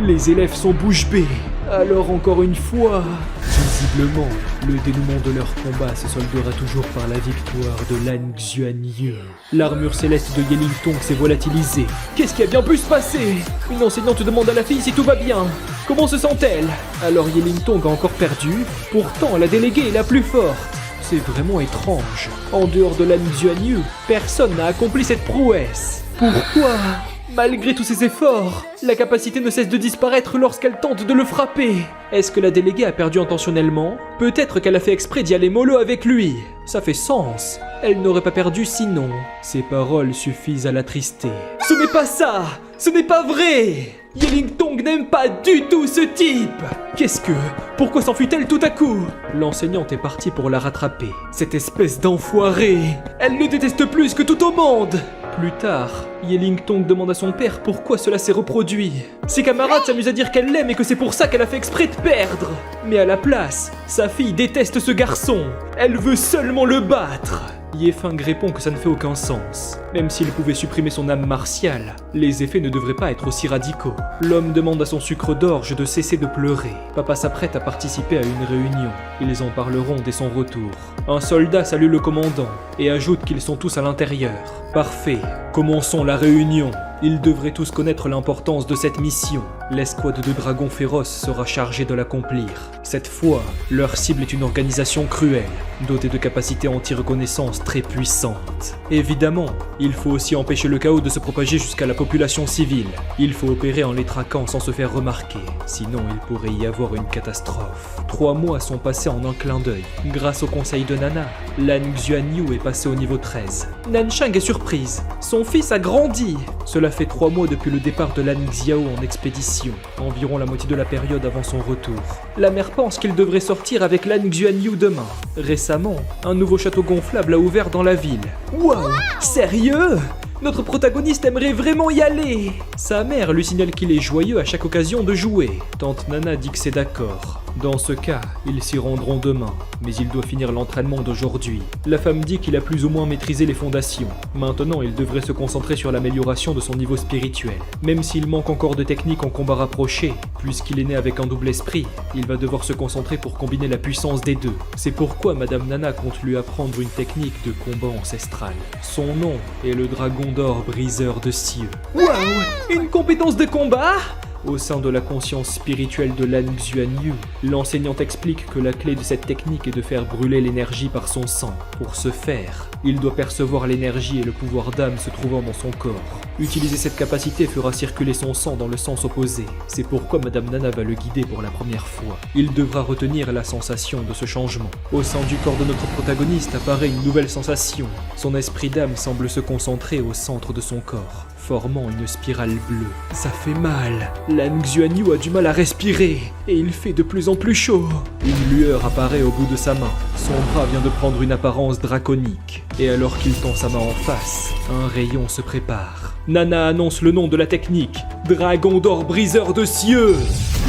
Les élèves sont bouche bée. Alors encore une fois, visiblement, le dénouement de leur combat se soldera toujours par la victoire de Lan Xuanyu. L'armure céleste de Yelingtong s'est volatilisée. Qu'est-ce qui a bien pu se passer? Une enseignante demande à la fille si tout va bien. Comment se sent-elle? Alors Yelingtong a encore perdu. Pourtant, la déléguée est la plus forte. C'est vraiment étrange. En dehors de Lan Xuanyu, personne n'a accompli cette prouesse. Pourquoi? Malgré tous ses efforts, la capacité ne cesse de disparaître lorsqu'elle tente de le frapper. Est-ce que la déléguée a perdu intentionnellement? Peut-être qu'elle a fait exprès d'y aller mollo avec lui. Ça fait sens. Elle n'aurait pas perdu sinon. Ses paroles suffisent à l'attrister. Ce n'est pas ça! Ce n'est pas vrai! Yelingtong n'aime pas du tout ce type! Pourquoi s'enfuit-elle tout à coup? L'enseignante est partie pour la rattraper. Cette espèce d'enfoiré! Elle le déteste plus que tout au monde! Plus tard, Yelingtong demande à son père pourquoi cela s'est reproduit. Ses camarades s'amusent à dire qu'elle l'aime et que c'est pour ça qu'elle a fait exprès de perdre. Mais à la place, sa fille déteste ce garçon. Elle veut seulement le battre. Yefeng répond que ça ne fait aucun sens. Même s'il pouvait supprimer son âme martiale, les effets ne devraient pas être aussi radicaux. L'homme demande à son sucre d'orge de cesser de pleurer. Papa s'apprête à participer à une réunion. Ils en parleront dès son retour. Un soldat salue le commandant et ajoute qu'ils sont tous à l'intérieur. Parfait, commençons la réunion. Ils devraient tous connaître l'importance de cette mission. L'escouade de dragons féroces sera chargée de l'accomplir. Cette fois, leur cible est une organisation cruelle, dotée de capacités anti-reconnaissance très puissantes. Évidemment, il faut aussi empêcher le chaos de se propager jusqu'à la population civile. Il faut opérer en les traquant sans se faire remarquer, sinon il pourrait y avoir une catastrophe. 3 mois sont passés en un clin d'œil. Grâce au conseil de Nana, Lan Xuanyu est passé au niveau 13. Nansheng est surprise, son fils a grandi. Cela fait 3 mois depuis le départ de Lan Xiao en expédition, environ la moitié de la période avant son retour. La mère pense qu'il devrait sortir avec Lan Xuanyu demain. Récemment, un nouveau château gonflable a ouvert dans la ville. Waouh, sérieux ? Notre protagoniste aimerait vraiment y aller. Sa mère lui signale qu'il est joyeux à chaque occasion de jouer. Tante Nana dit que c'est d'accord. Dans ce cas, ils s'y rendront demain, mais il doit finir l'entraînement d'aujourd'hui. La femme dit qu'il a plus ou moins maîtrisé les fondations. Maintenant, il devrait se concentrer sur l'amélioration de son niveau spirituel. Même s'il manque encore de techniques en combat rapproché, puisqu'il est né avec un double esprit, il va devoir se concentrer pour combiner la puissance des deux. C'est pourquoi Madame Nana compte lui apprendre une technique de combat ancestral. Son nom est le dragon d'or briseur de cieux. Waouh, une compétence de combat ? Au sein de la conscience spirituelle de Lan Xuanyu, l'enseignante explique que la clé de cette technique est de faire brûler l'énergie par son sang. Pour ce faire, il doit percevoir l'énergie et le pouvoir d'âme se trouvant dans son corps. Utiliser cette capacité fera circuler son sang dans le sens opposé. C'est pourquoi Madame Nana va le guider pour la première fois. Il devra retenir la sensation de ce changement. Au sein du corps de notre protagoniste apparaît une nouvelle sensation. Son esprit d'âme semble se concentrer au centre de son corps, formant une spirale bleue. Ça fait mal. Lan Xuanyu a du mal à respirer, et il fait de plus en plus chaud. Une lueur apparaît au bout de sa main. Son bras vient de prendre une apparence draconique. Et alors qu'il tend sa main en face, un rayon se prépare. Nana annonce le nom de la technique, Dragon d'or briseur de cieux.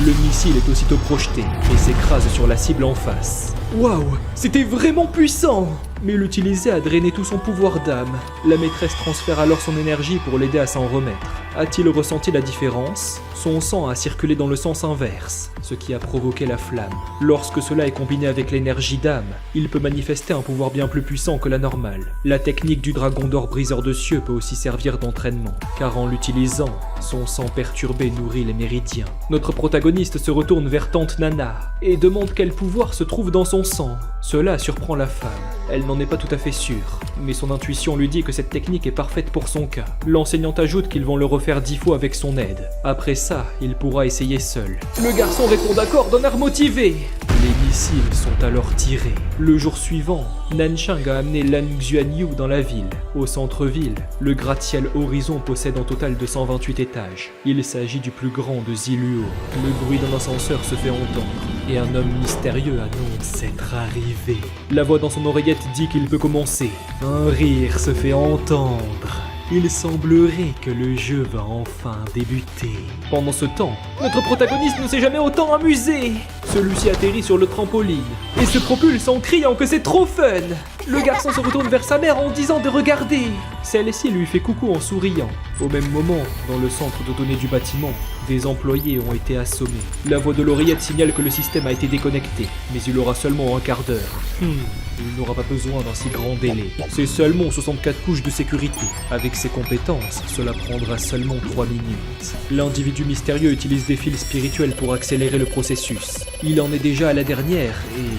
Le missile est aussitôt projeté et s'écrase sur la cible en face. Waouh, c'était vraiment puissant! Mais l'utiliser a drainé tout son pouvoir d'âme. La maîtresse transfère alors son énergie pour l'aider à s'en remettre. A-t-il ressenti la différence? Son sang a circulé dans le sens inverse, ce qui a provoqué la flamme. Lorsque cela est combiné avec l'énergie d'âme, il peut manifester un pouvoir bien plus puissant que la normale. La technique du dragon d'or briseur de cieux peut aussi servir d'entraînement, car en l'utilisant, son sang perturbé nourrit les méridiens. Notre protagoniste se retourne vers tante Nana et demande quel pouvoir se trouve dans son sang. Cela surprend la femme. Elle n'en est pas tout à fait sûre, mais son intuition lui dit que cette technique est parfaite pour son cas. L'enseignante ajoute qu'ils vont le refaire 10 fois avec son aide. Après ça, il pourra essayer seul. Le garçon répond d'accord d'un air motivé. Les missiles sont alors tirés. Le jour suivant, Nansheng a amené Lan Xuanyu dans la ville. Au centre-ville, le gratte-ciel Horizon possède un total de 128 étages. Il s'agit du plus grand de Ziluo. Le bruit d'un ascenseur se fait entendre, et un homme mystérieux annonce être arrivé. La voix dans son oreillette dit qu'il peut commencer. Un rire se fait entendre. Il semblerait que le jeu va enfin débuter. Pendant ce temps, notre protagoniste ne s'est jamais autant amusé. Celui-ci atterrit sur le trampoline et se propulse en criant que c'est trop fun. Le garçon se retourne vers sa mère en disant de regarder. Celle-ci lui fait coucou en souriant. Au même moment, dans le centre de données du bâtiment, des employés ont été assommés. La voix de l'oreillette signale que le système a été déconnecté, mais il aura seulement un quart d'heure. Il n'aura pas besoin d'un si grand délai. C'est seulement 64 couches de sécurité. Avec ses compétences, cela prendra seulement 3 minutes. L'individu mystérieux utilise des fils spirituels pour accélérer le processus. Il en est déjà à la dernière et...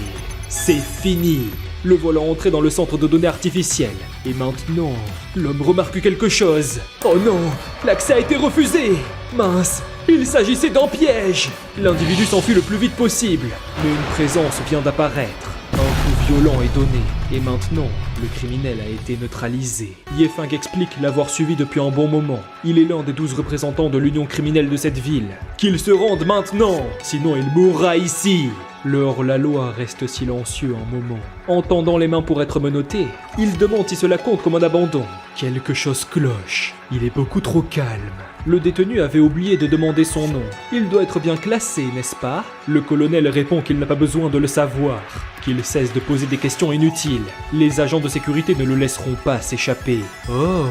c'est fini! Le voilà entré dans le centre de données artificiel. Et maintenant, l'homme remarque quelque chose. Oh non, l'accès a été refusé. Mince, il s'agissait d'un piège. L'individu s'enfuit le plus vite possible. Mais une présence vient d'apparaître. Un coup violent est donné. Et maintenant, le criminel a été neutralisé. Yefeng explique l'avoir suivi depuis un bon moment. Il est l'un des 12 représentants de l'union criminelle de cette ville. Qu'il se rende maintenant, sinon il mourra ici. Le hors-la-loi reste silencieux un moment. Entendant les mains pour être menotté, il demande si cela compte comme un abandon. Quelque chose cloche. Il est beaucoup trop calme. Le détenu avait oublié de demander son nom. Il doit être bien classé, n'est-ce pas? Le colonel répond qu'il n'a pas besoin de le savoir, qu'il cesse de poser des questions inutiles. Les agents de sécurité ne le laisseront pas s'échapper. Oh,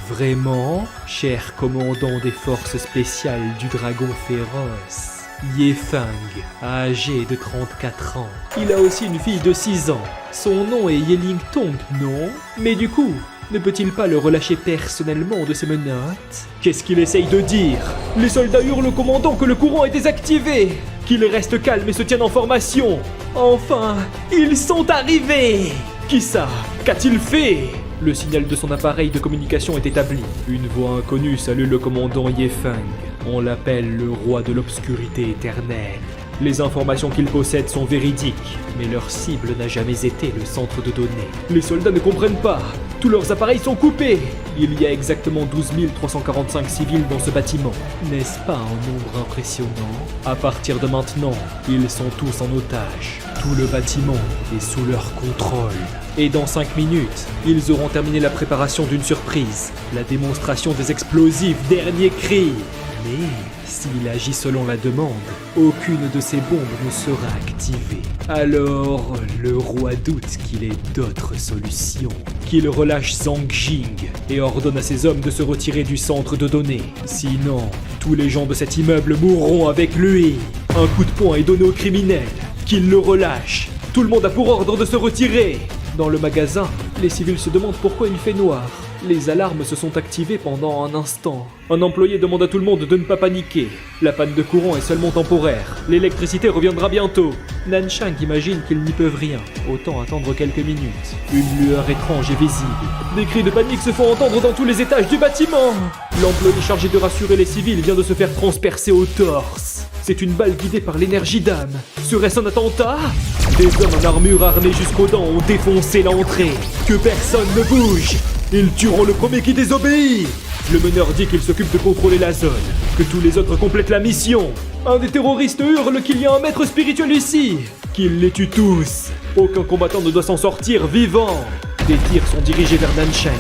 vraiment? Cher commandant des forces spéciales du dragon féroce. Yefeng, âgé de 34 ans. Il a aussi une fille de 6 ans. Son nom est Yeling Tong, non? Mais du coup, Ne peut-il pas le relâcher personnellement de ses menottes? Qu'est-ce qu'il essaye de dire? Les soldats hurlent au commandant que le courant est désactivé, qu'il reste calme et se tienne en formation. Enfin, ils sont arrivés! Qui ça? Qu'a-t-il fait? Le signal de son appareil de communication est établi. Une voix inconnue salue le commandant Yefeng. On l'appelle le roi de l'obscurité éternelle. Les informations qu'il possède sont véridiques, mais leur cible n'a jamais été le centre de données. Les soldats ne comprennent pas. Tous leurs appareils sont coupés. Il y a exactement 12 345 civils dans ce bâtiment. N'est-ce pas un nombre impressionnant? À partir de maintenant, ils sont tous en otage. Tout le bâtiment est sous leur contrôle. Et dans 5 minutes, ils auront terminé la préparation d'une surprise. La démonstration des explosifs dernier cri. Mais s'il agit selon la demande, aucune de ces bombes ne sera activée. Alors, le roi doute qu'il ait d'autres solutions. Qu'il relâche Zhang Jing et ordonne à ses hommes de se retirer du centre de données. Sinon, tous les gens de cet immeuble mourront avec lui. Un coup de poing est donné au criminel. Qu'il le relâche. Tout le monde a pour ordre de se retirer. Dans le magasin, les civils se demandent pourquoi il fait noir. Les alarmes se sont activées pendant un instant. Un employé demande à tout le monde de ne pas paniquer. La panne de courant est seulement temporaire. L'électricité reviendra bientôt. Nanchang imagine qu'ils n'y peuvent rien. Autant attendre quelques minutes. Une lueur étrange est visible. Des cris de panique se font entendre dans tous les étages du bâtiment. L'employé chargé de rassurer les civils vient de se faire transpercer au torse. C'est une balle guidée par l'énergie d'âme. Serait-ce un attentat? Des hommes en armure armés jusqu'aux dents ont défoncé l'entrée. Que personne ne bouge. Ils tueront le premier qui désobéit. Le meneur dit qu'il s'occupe de contrôler la zone, que tous les autres complètent la mission. Un des terroristes hurle qu'il y a un maître spirituel ici, qu'il les tue tous. Aucun combattant ne doit s'en sortir vivant. Des tirs sont dirigés vers Nanchang.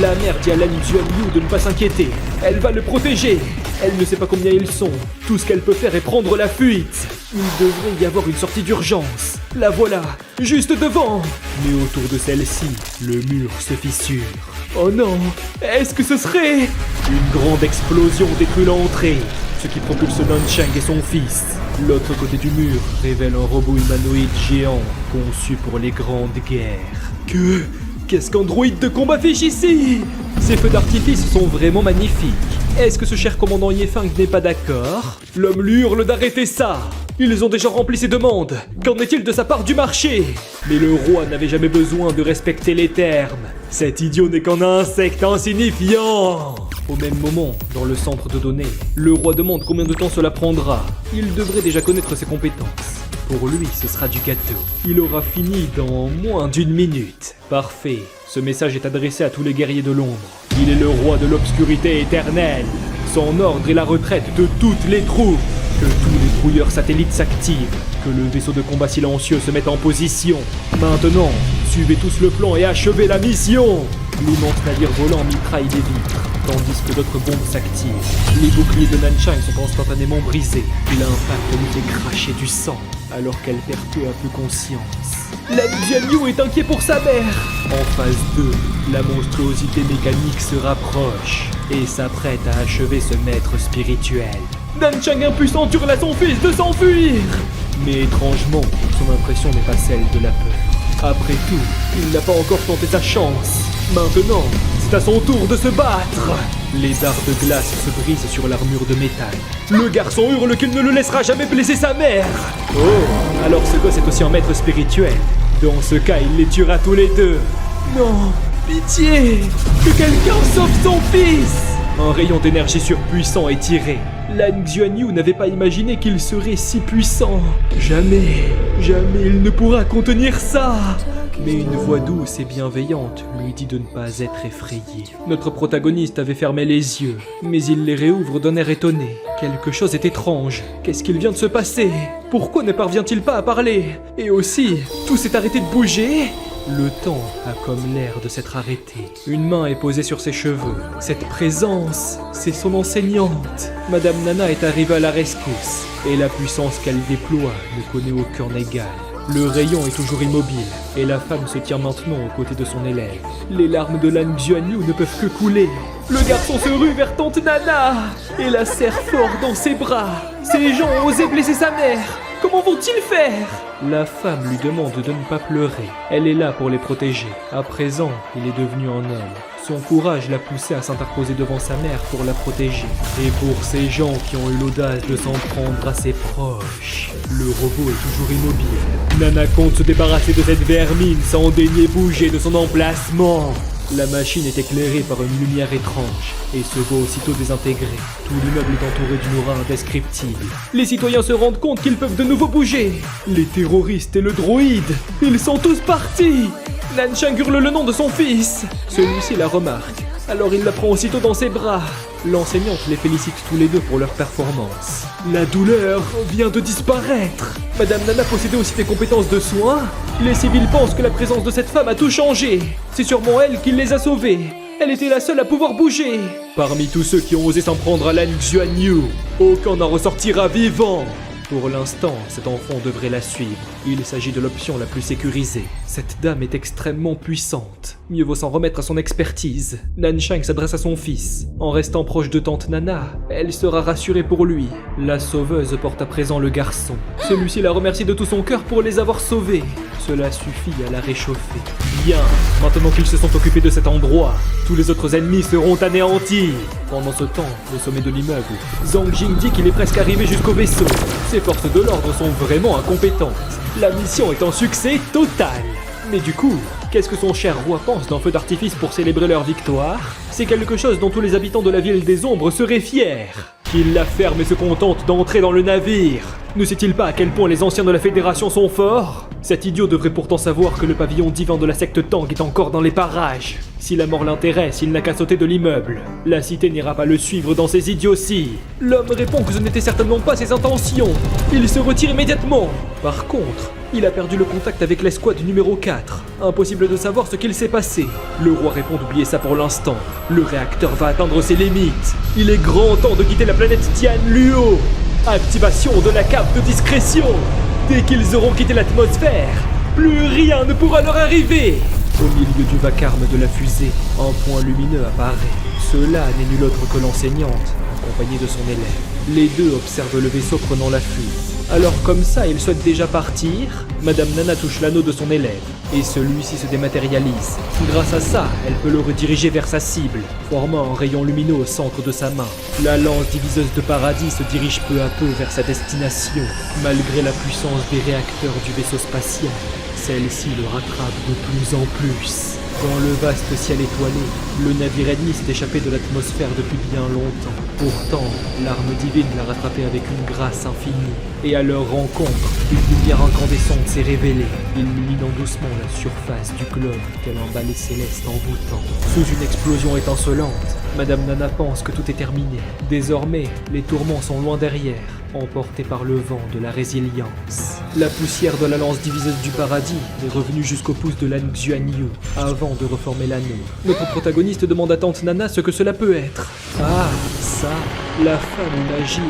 La mère dit à Lan Xuanyu de ne pas s'inquiéter. Elle va le protéger. Elle ne sait pas combien ils sont. Tout ce qu'elle peut faire est prendre la fuite. Il devrait y avoir une sortie d'urgence. La voilà, juste devant. Mais autour de celle-ci, le mur se fissure. Oh non, est-ce que ce serait... Une grande explosion détruit l'entrée, ce qui propulse Nanchang et son fils. L'autre côté du mur révèle un robot humanoïde géant, conçu pour les grandes guerres. Qu'est-ce qu'un droïde de combat fiche ici? Ces feux d'artifice sont vraiment magnifiques. Est-ce que ce cher commandant Yefeng n'est pas d'accord? L'homme lui hurle d'arrêter ça. Ils ont déjà rempli ses demandes. Qu'en est-il de sa part du marché? Mais le roi n'avait jamais besoin de respecter les termes. Cet idiot n'est qu'un insecte insignifiant. Au même moment, dans le centre de données, le roi demande combien de temps cela prendra. Il devrait déjà connaître ses compétences. Pour lui, ce sera du gâteau. Il aura fini dans moins d'1 minute. Parfait. Ce message est adressé à tous les guerriers de l'ombre. Il est le roi de l'obscurité éternelle. Son ordre est la retraite de toutes les troupes. Que tous les brouilleurs satellites s'activent. Que le vaisseau de combat silencieux se mette en position. Maintenant, suivez tous le plan et achevez la mission. L'immense navire volant mitraille des vitres, tandis que d'autres bombes s'activent. Les boucliers de Nanchang sont instantanément brisés. L'impact lui fait cracher du sang, alors qu'elle perd peu à peu conscience. Lan Xuanyu est inquiet pour sa mère. En phase 2, la monstruosité mécanique se rapproche et s'apprête à achever ce maître spirituel. Nanchang impuissant hurle à son fils de s'enfuir. Mais étrangement, son impression n'est pas celle de la peur. Après tout, il n'a pas encore tenté sa chance. Maintenant, c'est à son tour de se battre. Les dards de glace se brisent sur l'armure de métal. Le garçon hurle qu'il ne le laissera jamais blesser sa mère. Oh, alors ce gosse est aussi un maître spirituel. Dans ce cas, il les tuera tous les deux. Non, pitié, que quelqu'un sauve son fils. Un rayon d'énergie surpuissant est tiré. Lan Xuanyu n'avait pas imaginé qu'il serait si puissant. Jamais il ne pourra contenir ça. Mais une voix douce et bienveillante lui dit de ne pas être effrayé. Notre protagoniste avait fermé les yeux, mais il les réouvre d'un air étonné. Quelque chose est étrange. Qu'est-ce qu'il vient de se passer? Pourquoi ne parvient-il pas à parler? Et aussi, tout s'est arrêté de bouger? Le temps a comme l'air de s'être arrêté. Une main est posée sur ses cheveux. Cette présence, c'est son enseignante. Madame Nana est arrivée à la rescousse, et la puissance qu'elle déploie ne connaît aucun égal. Le rayon est toujours immobile, et la femme se tient maintenant aux côtés de son élève. Les larmes de Lan Xuanyu ne peuvent que couler. Le garçon se rue vers tante Nana, et la serre fort dans ses bras. Ces gens ont osé blesser sa mère. Comment vont-ils faire? La femme lui demande de ne pas pleurer. Elle est là pour les protéger. À présent, il est devenu un homme. Son courage l'a poussé à s'interposer devant sa mère pour la protéger. Et pour ces gens qui ont eu l'audace de s'en prendre à ses proches, le robot est toujours immobile. Nana compte se débarrasser de cette vermine sans daigner bouger de son emplacement. La machine est éclairée par une lumière étrange et se voit aussitôt désintégrée. Tout l'immeuble est entouré d'une aura indescriptible. Les citoyens se rendent compte qu'ils peuvent de nouveau bouger. Les terroristes et le droïde, ils sont tous partis. Nanchang hurle le nom de son fils. Celui-ci la remarque. Alors il la prend aussitôt dans ses bras. L'enseignante les félicite tous les deux pour leur performance. La douleur vient de disparaître. Madame Nana possédait aussi des compétences de soins. Les civils pensent que la présence de cette femme a tout changé. C'est sûrement elle qui les a sauvés. Elle était la seule à pouvoir bouger. Parmi tous ceux qui ont osé s'en prendre à Lan Xuanyu, aucun n'en ressortira vivant. Pour l'instant, cet enfant devrait la suivre. Il s'agit de l'option la plus sécurisée. Cette dame est extrêmement puissante. Mieux vaut s'en remettre à son expertise. Nanchang s'adresse à son fils. En restant proche de tante Nana, elle sera rassurée pour lui. La sauveuse porte à présent le garçon. Celui-ci la remercie de tout son cœur pour les avoir sauvés. Cela suffit à la réchauffer. Bien, maintenant qu'ils se sont occupés de cet endroit, tous les autres ennemis seront anéantis. Pendant ce temps, au sommet de l'immeuble, Zhang Jing dit qu'il est presque arrivé jusqu'au vaisseau. Ses forces de l'ordre sont vraiment incompétentes. La mission est un succès total. Mais du coup, qu'est-ce que son cher roi pense d'un feu d'artifice pour célébrer leur victoire? C'est quelque chose dont tous les habitants de la ville des ombres seraient fiers. Qu'il la ferme et se contente d'entrer dans le navire. Ne sait-il pas à quel point les anciens de la Fédération sont forts? Cet idiot devrait pourtant savoir que le pavillon divin de la secte Tang est encore dans les parages. Si la mort l'intéresse, il n'a qu'à sauter de l'immeuble. La cité n'ira pas le suivre dans ses idioties. L'homme répond que ce n'était certainement pas ses intentions. Il se retire immédiatement. Par contre, il a perdu le contact avec l'escouade numéro 4. Impossible de savoir ce qu'il s'est passé. Le roi répond d'oublier ça pour l'instant. Le réacteur va atteindre ses limites. Il est grand temps de quitter la planète Tianluo. Activation de la cape de discrétion. Dès qu'ils auront quitté l'atmosphère, plus rien ne pourra leur arriver. Au milieu du vacarme de la fusée, un point lumineux apparaît. Cela n'est nul autre que l'enseignante, accompagnée de son élève. Les deux observent le vaisseau prenant la fuite. Alors comme ça, ils souhaitent déjà partir. Madame Nana touche l'anneau de son élève, et celui-ci se dématérialise. Grâce à ça, elle peut le rediriger vers sa cible, formant un rayon lumineux au centre de sa main. La lance diviseuse de paradis se dirige peu à peu vers sa destination. Malgré la puissance des réacteurs du vaisseau spatial, celle-ci le rattrape de plus en plus. Dans le vaste ciel étoilé, le navire ennemi s'est échappé de l'atmosphère depuis bien longtemps. Pourtant, l'arme divine l'a rattrapé avec une grâce infinie. Et à leur rencontre, une lumière incandescente s'est révélée, illuminant doucement la surface du globe tel un balai céleste envoûtant. Sous une explosion étincelante, Madame Nana pense que tout est terminé. Désormais, les tourments sont loin derrière, emportés par le vent de la résilience. La poussière de la lance diviseuse du paradis est revenue jusqu'au pouce de Lan Xuanyu, avant de reformer l'anneau. Notre protagoniste demande à tante Nana ce que cela peut être. Ah, ça, la femme imagine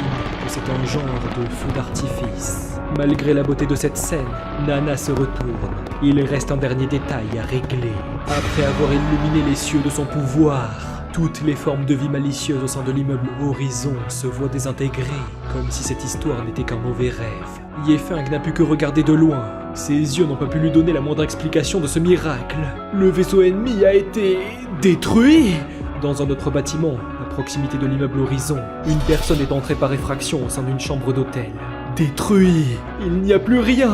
que c'est un genre de feu d'artifice. Malgré la beauté de cette scène, Nana se retourne. Il reste un dernier détail à régler. Après avoir illuminé les cieux de son pouvoir, toutes les formes de vie malicieuses au sein de l'immeuble Horizon se voient désintégrées, comme si cette histoire n'était qu'un mauvais rêve. Yefeng n'a pu que regarder de loin. Ses yeux n'ont pas pu lui donner la moindre explication de ce miracle. Le vaisseau ennemi a été détruit. Dans un autre bâtiment, à proximité de l'immeuble Horizon, une personne est entrée par effraction au sein d'une chambre d'hôtel. Détruit. Il n'y a plus rien.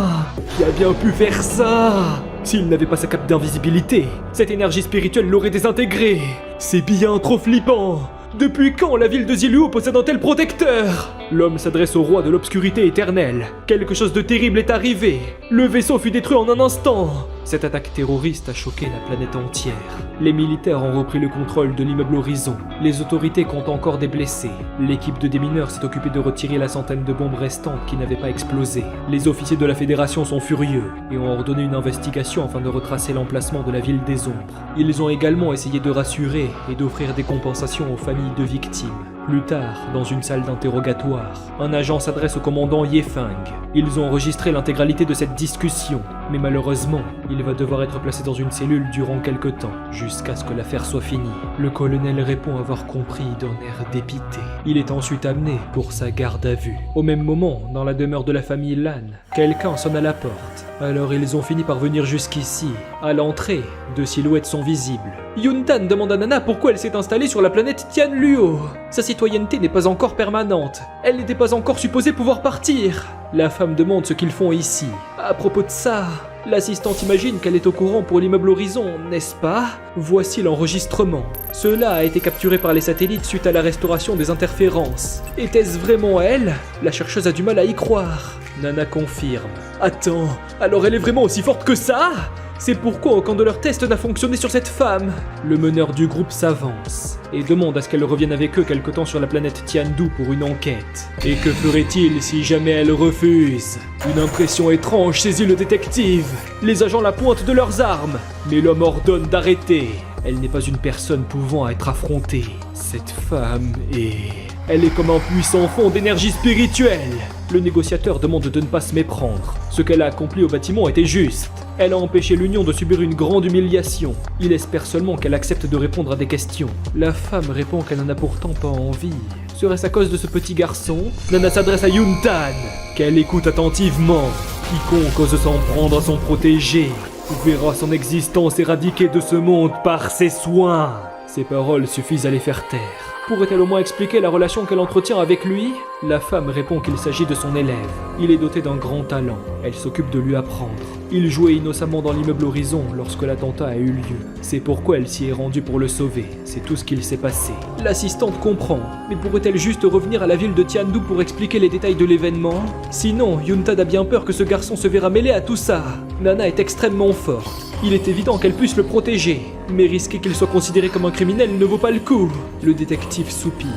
Qui a bien pu faire ça? S'il n'avait pas sa cape d'invisibilité, cette énergie spirituelle l'aurait désintégré. C'est bien trop flippant. Depuis quand la ville de Ziluo possède un tel protecteur? L'homme s'adresse au roi de l'obscurité éternelle. Quelque chose de terrible est arrivé. Le vaisseau fut détruit en un instant. Cette attaque terroriste a choqué la planète entière. Les militaires ont repris le contrôle de l'immeuble Horizon. Les autorités comptent encore des blessés. L'équipe de démineurs s'est occupée de retirer la centaine de bombes restantes qui n'avaient pas explosé. Les officiers de la Fédération sont furieux et ont ordonné une investigation afin de retracer l'emplacement de la ville des ombres. Ils ont également essayé de rassurer et d'offrir des compensations aux familles de victimes. Plus tard, dans une salle d'interrogatoire, un agent s'adresse au commandant Yefeng. Ils ont enregistré l'intégralité de cette discussion. Mais malheureusement, il va devoir être placé dans une cellule durant quelque temps, jusqu'à ce que l'affaire soit finie. Le colonel répond avoir compris d'un air dépité. Il est ensuite amené pour sa garde à vue. Au même moment, dans la demeure de la famille Lan, quelqu'un sonne à la porte. Alors ils ont fini par venir jusqu'ici. À l'entrée, deux silhouettes sont visibles. Yuntan demande à Nana pourquoi elle s'est installée sur la planète Tianluo. Sa citoyenneté n'est pas encore permanente. Elle n'était pas encore supposée pouvoir partir. La femme demande ce qu'ils font ici. À propos de ça, l'assistante imagine qu'elle est au courant pour l'immeuble Horizon, n'est-ce pas? Voici l'enregistrement. Cela a été capturé par les satellites suite à la restauration des interférences. Était-ce vraiment elle? La chercheuse a du mal à y croire. Nana confirme. Attends, alors elle est vraiment aussi forte que ça? C'est pourquoi aucun de leurs tests n'a fonctionné sur cette femme. Le meneur du groupe s'avance et demande à ce qu'elle revienne avec eux quelque temps sur la planète Tiandu pour une enquête. Et que ferait-il si jamais elle refuse? Une impression étrange saisit le détective. Les agents la pointent de leurs armes, mais l'homme ordonne d'arrêter. Elle n'est pas une personne pouvant être affrontée. Cette femme est... Elle est comme un puissant fond d'énergie spirituelle. Le négociateur demande de ne pas se méprendre. Ce qu'elle a accompli au bâtiment était juste. Elle a empêché l'Union de subir une grande humiliation. Il espère seulement qu'elle accepte de répondre à des questions. La femme répond qu'elle n'en a pourtant pas envie. Serait-ce à cause de ce petit garçon? Nana s'adresse à Yuntan, qu'elle écoute attentivement. Quiconque ose s'en prendre à son protégé verra son existence éradiquée de ce monde par ses soins. Ces paroles suffisent à les faire taire. Pourrait-elle au moins expliquer la relation qu'elle entretient avec lui? La femme répond qu'il s'agit de son élève. Il est doté d'un grand talent. Elle s'occupe de lui apprendre. Il jouait innocemment dans l'immeuble Horizon lorsque l'attentat a eu lieu. C'est pourquoi elle s'y est rendue pour le sauver. C'est tout ce qu'il s'est passé. L'assistante comprend. Mais pourrait-elle juste revenir à la ville de Tiandu pour expliquer les détails de l'événement? Sinon, Yuntan a bien peur que ce garçon se verra mêlé à tout ça. Nana est extrêmement forte. Il est évident qu'elle puisse le protéger. Mais risquer qu'il soit considéré comme un criminel ne vaut pas le coup. Le détective soupire.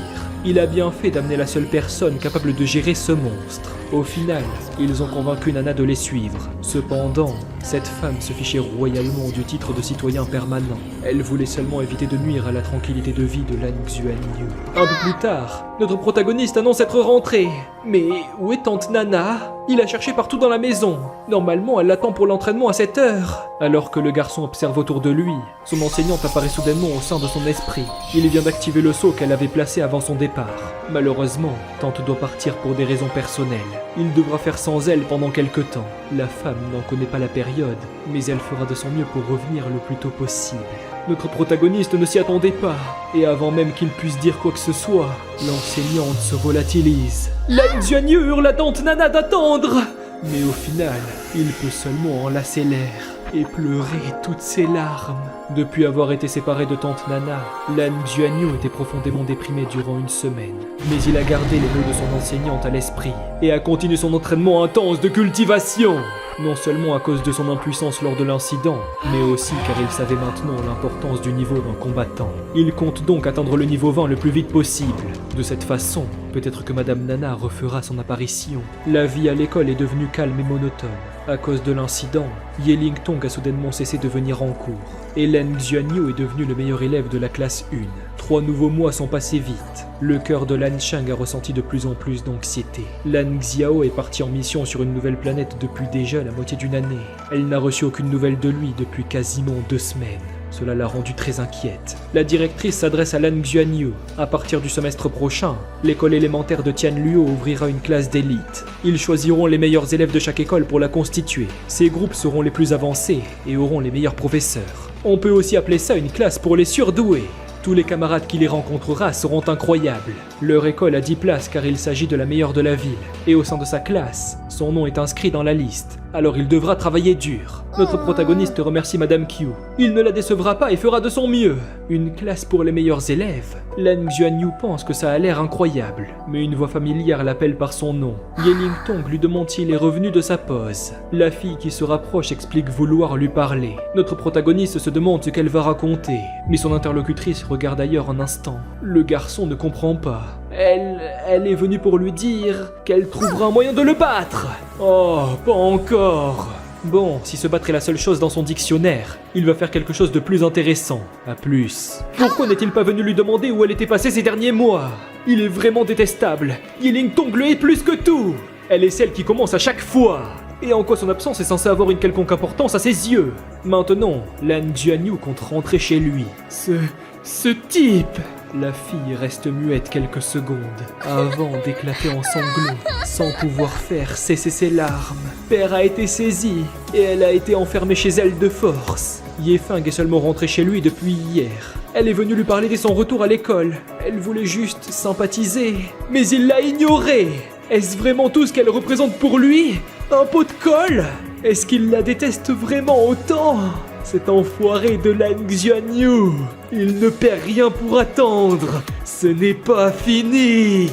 Il a bien fait d'amener la seule personne capable de gérer ce monstre. Au final, ils ont convaincu Nana de les suivre. Cependant, cette femme se fichait royalement du titre de citoyen permanent. Elle voulait seulement éviter de nuire à la tranquillité de vie de Lan Xuanyu. Un peu plus tard, notre protagoniste annonce être rentré. Mais où est tante Nana? Il a cherché partout dans la maison. Normalement, elle l'attend pour l'entraînement à cette heure. Alors que le garçon observe autour de lui, son enseignante apparaît soudainement au sein de son esprit. Il vient d'activer le sceau qu'elle avait placé avant son départ. Malheureusement, tante doit partir pour des raisons personnelles. Il devra faire sans elle pendant quelque temps. La femme n'en connaît pas la période, mais elle fera de son mieux pour revenir le plus tôt possible. Notre protagoniste ne s'y attendait pas, et avant même qu'il puisse dire quoi que ce soit, l'enseignante se volatilise. Lan Xuanyu hurle à tante Nana d'attendre! Mais au final, il peut seulement enlacer l'air et pleurer toutes ses larmes. Depuis avoir été séparé de tante Nana, Lan Xuanyu était profondément déprimé durant une semaine. Mais il a gardé les mots de son enseignante à l'esprit et a continué son entraînement intense de cultivation. Non seulement à cause de son impuissance lors de l'incident, mais aussi car il savait maintenant l'importance du niveau d'un combattant. Il compte donc atteindre le niveau 20 le plus vite possible. De cette façon, peut-être que Madame Nana refera son apparition. La vie à l'école est devenue calme et monotone. À cause de l'incident, Yeling Tong a soudainement cessé de venir en cours. Et Lan Xuanyu est devenu le meilleur élève de la classe 1. 3 nouveaux mois sont passés vite. Le cœur de Lan Shang a ressenti de plus en plus d'anxiété. Lan Xiao est partie en mission sur une nouvelle planète depuis déjà la moitié d'une année. Elle n'a reçu aucune nouvelle de lui depuis quasiment 2 semaines. Cela l'a rendue très inquiète. La directrice s'adresse à Lan Xuanyu. À partir du semestre prochain, l'école élémentaire de Tianluo ouvrira une classe d'élite. Ils choisiront les meilleurs élèves de chaque école pour la constituer. Ces groupes seront les plus avancés et auront les meilleurs professeurs. On peut aussi appeler ça une classe pour les surdoués. Tous les camarades qu'il y rencontrera seront incroyables. Leur école a 10 places car il s'agit de la meilleure de la ville. Et au sein de sa classe, son nom est inscrit dans la liste. Alors il devra travailler dur. Notre protagoniste remercie Madame Qiu. Il ne la décevra pas et fera de son mieux. Une classe pour les meilleurs élèves. Lan Xuanyu pense que ça a l'air incroyable. Mais une voix familière l'appelle par son nom. Yeling Tong lui demande s'il est revenu de sa pause. La fille qui se rapproche explique vouloir lui parler. Notre protagoniste se demande ce qu'elle va raconter. Mais son interlocutrice regarde ailleurs un instant. Le garçon ne comprend pas. Elle est venue pour lui dire qu'elle trouvera un moyen de le battre. Oh, pas encore. Bon, si se battre est la seule chose dans son dictionnaire, il va faire quelque chose de plus intéressant. À plus. Pourquoi n'est-il pas venu lui demander où elle était passée ces derniers mois? Il est vraiment détestable. Yeling Tong le hait plus que tout. Elle est celle qui commence à chaque fois. Et en quoi son absence est censée avoir une quelconque importance à ses yeux? Maintenant, Lan Jianyu compte rentrer chez lui. Ce type! La fille reste muette quelques secondes, avant d'éclater en sanglots, sans pouvoir faire cesser ses larmes. Père a été saisi, et elle a été enfermée chez elle de force. Yefeng est seulement rentrée chez lui depuis hier. Elle est venue lui parler dès son retour à l'école. Elle voulait juste sympathiser, mais il l'a ignorée. Est-ce vraiment tout ce qu'elle représente pour lui? Un pot de colle? Est-ce qu'il la déteste vraiment autant? Cet enfoiré de Lan Jianyu, il ne perd rien pour attendre. Ce n'est pas fini.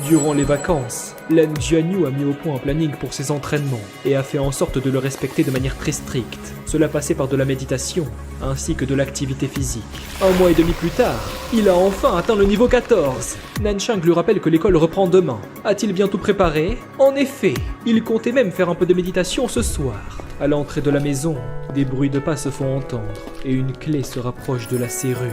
Durant les vacances, Lan Jianyu a mis au point un planning pour ses entraînements et a fait en sorte de le respecter de manière très stricte. Cela passait par de la méditation, ainsi que de l'activité physique. 1 mois et demi plus tard, il a enfin atteint le niveau 14. Nansheng lui rappelle que l'école reprend demain. A-t-il bien tout préparé? En effet, il comptait même faire un peu de méditation ce soir. À l'entrée de la maison, des bruits de pas se font entendre et une clé se rapproche de la serrure.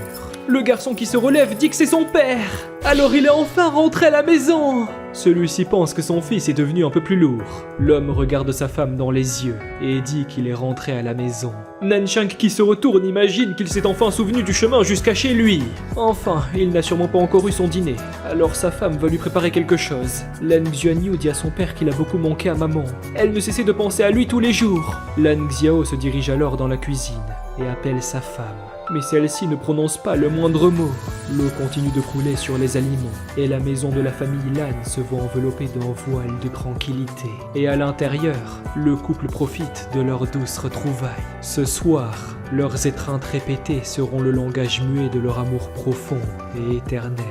Le garçon qui se relève dit que c'est son père. Alors il est enfin rentré à la maison. Celui-ci pense que son fils est devenu un peu plus lourd. L'homme regarde sa femme dans les yeux et dit qu'il est rentré à la maison. Nansheng qui se retourne imagine qu'il s'est enfin souvenu du chemin jusqu'à chez lui. Enfin, il n'a sûrement pas encore eu son dîner. Alors sa femme va lui préparer quelque chose. Lan Jianyu dit à son père qu'il a beaucoup manqué à maman. Elle ne cessait de penser à lui tous les jours. Lan Xiao se dirige alors dans la cuisine et appelle sa femme. Mais celle-ci ne prononce pas le moindre mot. L'eau continue de couler sur les aliments, et la maison de la famille Lan se voit enveloppée d'un voile de tranquillité. Et à l'intérieur, le couple profite de leurs douces retrouvailles. Ce soir, leurs étreintes répétées seront le langage muet de leur amour profond et éternel.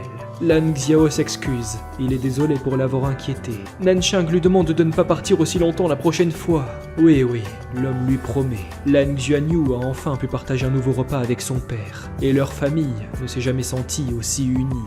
Lan Xiao s'excuse, il est désolé pour l'avoir inquiété. Nansheng lui demande de ne pas partir aussi longtemps la prochaine fois. Oui, l'homme lui promet. Lan Jianyu a enfin pu partager un nouveau repas avec son père, et leur famille ne s'est jamais sentie aussi unie.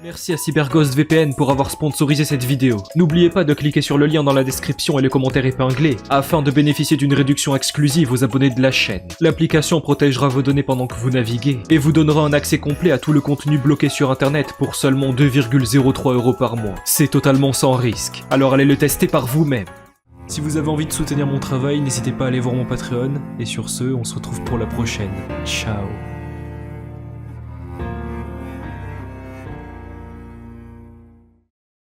Merci à CyberGhost VPN pour avoir sponsorisé cette vidéo. N'oubliez pas de cliquer sur le lien dans la description et les commentaires épinglés afin de bénéficier d'une réduction exclusive aux abonnés de la chaîne. L'application protégera vos données pendant que vous naviguez et vous donnera un accès complet à tout le contenu bloqué sur internet pour seulement 2,03 € par mois. C'est totalement sans risque, alors allez le tester par vous-même. Si vous avez envie de soutenir mon travail, n'hésitez pas à aller voir mon Patreon. Et sur ce, on se retrouve pour la prochaine. Ciao.